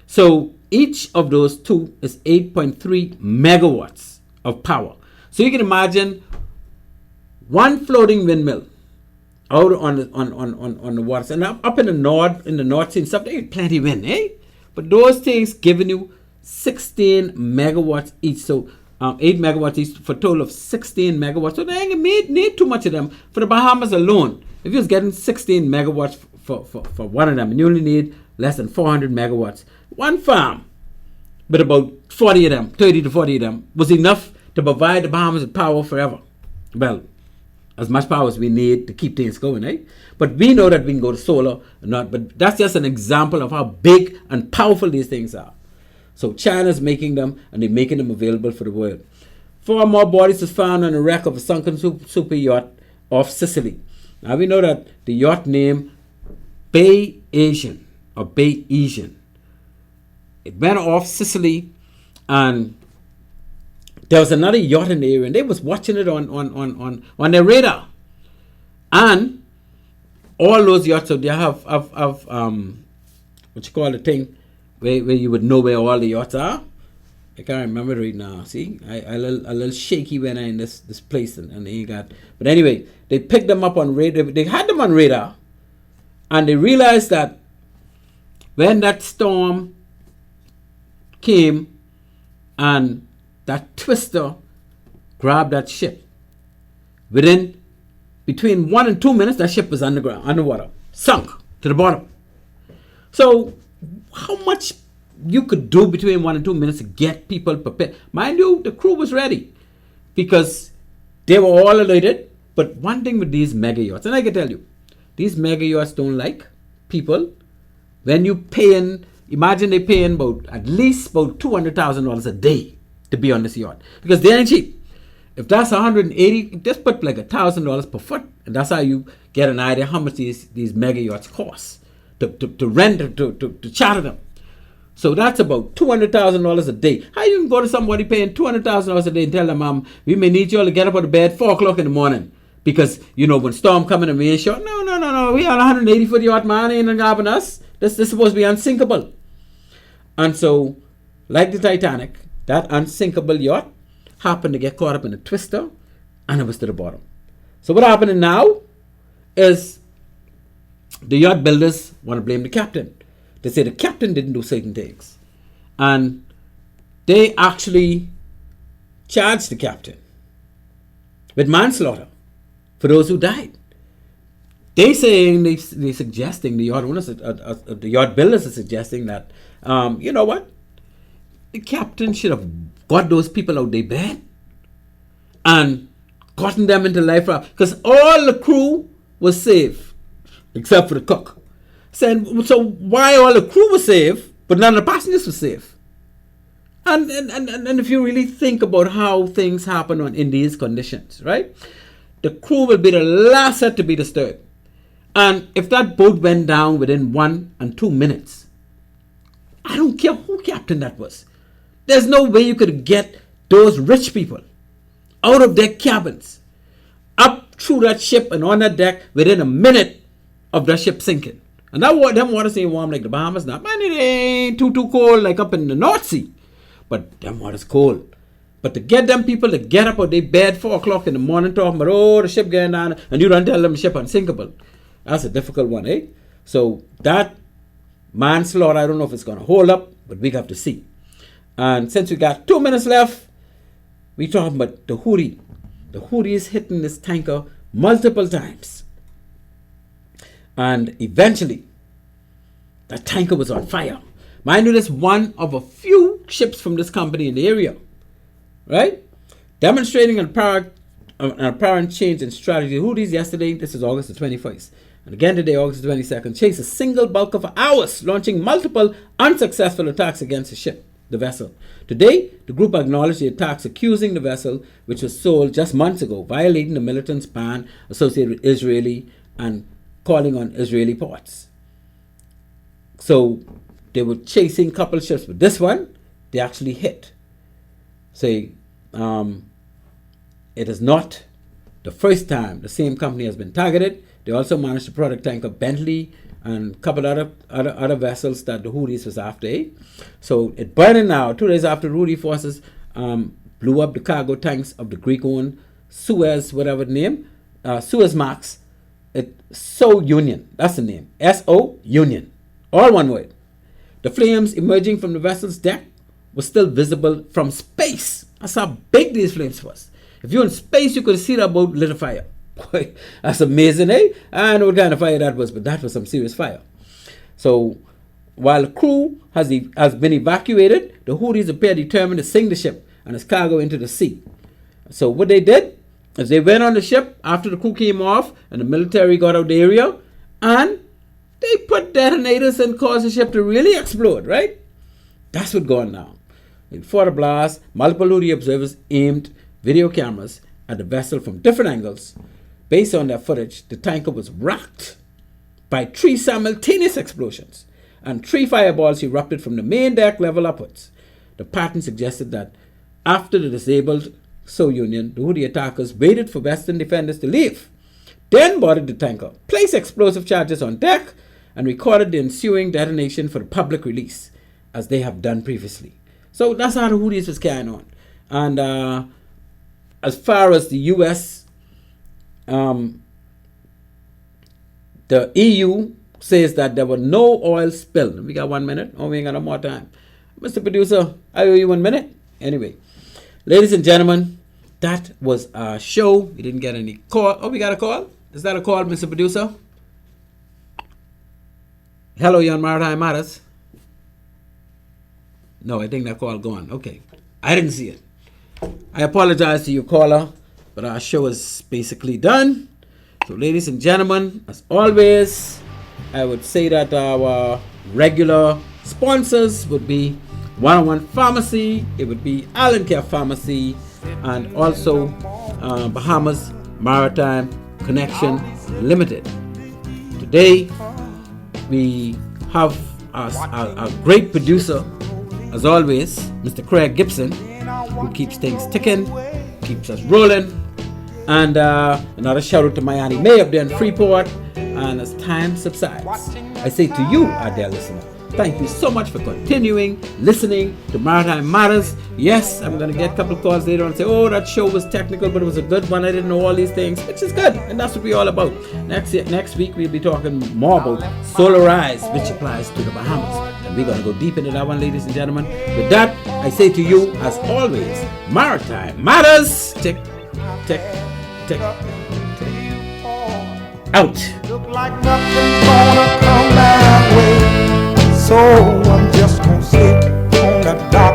So each of those 2 is 8.3 megawatts of power. So you can imagine one floating windmill out on the waters. And up in the North Sea and stuff, they get plenty of wind, eh? But those things giving you 16 megawatts each. So 8 megawatts each for a total of 16 megawatts. So they ain't need too much of them. For the Bahamas alone, if you was getting 16 megawatts for one of them, and you only need less than 400 megawatts, one farm with about 40 of them, 30 to 40 of them, was enough to provide the Bahamas with power forever. Well, as much power as we need to keep things going, eh? But we know that we can go to solar or not, but that's just an example of how big and powerful these things are. So China's making them, and they're making them available for the world. 4 more bodies was found on the wreck of a sunken super yacht off Sicily. Now we know that the yacht name Bay Asian or Bay Asian. It went off Sicily, and there was another yacht in the area, and they was watching it on their radar. And all those yachts, so they have what you call the thing where you would know where all the yachts are. I can't remember right now. See, I a little shaky when I in this place, and they got. But anyway, they picked them up on radar. They had them on radar, and they realized that when that storm came and that twister grabbed that ship, between 1 and 2 minutes, that ship was underwater, sunk to the bottom. So, how much you could do between 1 and 2 minutes to get people prepared? Mind you, the crew was ready because they were all alerted. But one thing with these mega yachts, and I can tell you, these mega yachts don't like people. When you paying, imagine they paying at least $200,000 a day to be on this yacht, because they ain't cheap. If that's 180, just put like $1,000 per foot, and that's how you get an idea how much these mega yachts cost to rent, to charter them. So that's about $200,000 a day. How you can go to somebody paying $200,000 a day and tell them, we may need you all to get up out of bed 4 o'clock in the morning because, when storm coming and we ain't sure. No. We on a 180-foot yacht, man. Ain't grabbing us. This is supposed to be unsinkable. And so, like the Titanic, that unsinkable yacht happened to get caught up in a twister, and it was to the bottom. So what happening now is the yacht builders want to blame the captain. They say the captain didn't do certain things, and they actually charged the captain with manslaughter for those who died. They saying they suggesting, the yacht owners, the yacht builders are suggesting that you know what, the captain should have got those people out their bed and gotten them into life raft, because all the crew was safe except for the cook. Saying, so why all the crew was safe but none of the passengers were safe? And if you really think about how things happen in these conditions, right? The crew will be the last set to be disturbed. And if that boat went down within 1 and 2 minutes, I don't care who captain that was. There's no way you could get those rich people out of their cabins, up through that ship and on that deck within a minute of that ship sinking. And them waters ain't warm like the Bahamas now. Man, it ain't too cold like up in the North Sea. But them waters cold. But to get them people to get up out their bed 4 o'clock in the morning talking about, the ship getting down, and you don't tell them the ship unsinkable, that's a difficult one, eh? So that manslaughter, I don't know if it's going to hold up, but we have to see. And since we got 2 minutes left, we talking about the Houthi. The Houthi is hitting this tanker multiple times. And eventually, that tanker was on fire. Mind you, this one of a few ships from this company in the area, right? Demonstrating an apparent change in strategy. The Houthis yesterday, this is August the 21st, and again today, August the 22nd, chased a single bulker for hours, launching multiple unsuccessful attacks against the vessel. Today, the group acknowledged the attacks, accusing the vessel, which was sold just months ago, violating the militant's ban associated with Israeli and calling on Israeli ports. So they were chasing a couple of ships, but this one, they actually hit. So it is not the first time the same company has been targeted. They also managed the product tanker Bentley and a couple other vessels that the Houthis was after. So it burning now, 2 days after Houthi forces blew up the cargo tanks of the Greek-owned Suez, whatever the name, Suez Max. So Union, that's the name, S-O Union, all one word. The flames emerging from the vessel's deck was still visible from space. That's how big these flames was. If you're in space, you could see that boat lit a fire. Boy, that's amazing, eh? I know what kind of fire that was, but that was some serious fire. So, while the crew has been evacuated, the Houthis appear determined to sink the ship and its cargo into the sea. So what they did is they went on the ship after the crew came off and the military got out the area, and they put detonators and caused the ship to really explode, right? That's what's going on. Before the blast, multiple Houthi observers aimed video cameras at the vessel from different angles, Based on that footage, the tanker was rocked by 3 simultaneous explosions, and 3 fireballs erupted from the main deck level upwards. The pattern suggested that after the disabled Sow Union, the Houthi attackers waited for Western defenders to leave, then boarded the tanker, placed explosive charges on deck, and recorded the ensuing detonation for the public release, as they have done previously. So that's how the Houthis was carrying on. And as far as the U.S., the EU says that there was no oil spill. We got 1 minute. Oh, we ain't got no more time. Mr. Producer, I owe you 1 minute. Anyway, ladies and gentlemen, that was our show. We didn't get any call. Oh, we got a call? Is that a call, Mr. Producer? Hello, you're on Maritime Matters. No, I think that call gone. Okay. I didn't see it. I apologize to you, caller, but our show is basically done. So, ladies and gentlemen, as always, I would say that our regular sponsors would be 101 Pharmacy, it would be Allen Care Pharmacy, and also Bahamas Maritime Connection Limited. Today, we have our great producer, as always, Mr. Craig Gibson, who keeps things ticking, keeps us rolling. And another shout out to Miami May up there in Freeport. And as time subsides, I say to you, our dear listener, thank you so much for continuing listening to Maritime Matters. Yes, I'm going to get a couple of calls later and say, oh, that show was technical, but it was a good one. I didn't know all these things, which is good. And that's what we're all about. Next week, we'll be talking more about Solarize, which applies to the Bahamas. And we're going to go deep into that one, ladies and gentlemen. With that, I say to you, as always, Maritime Matters. Tick, tick, tick, tick. Out. Look like nothing's gonna come my way, so I'm just gonna sit on the dock.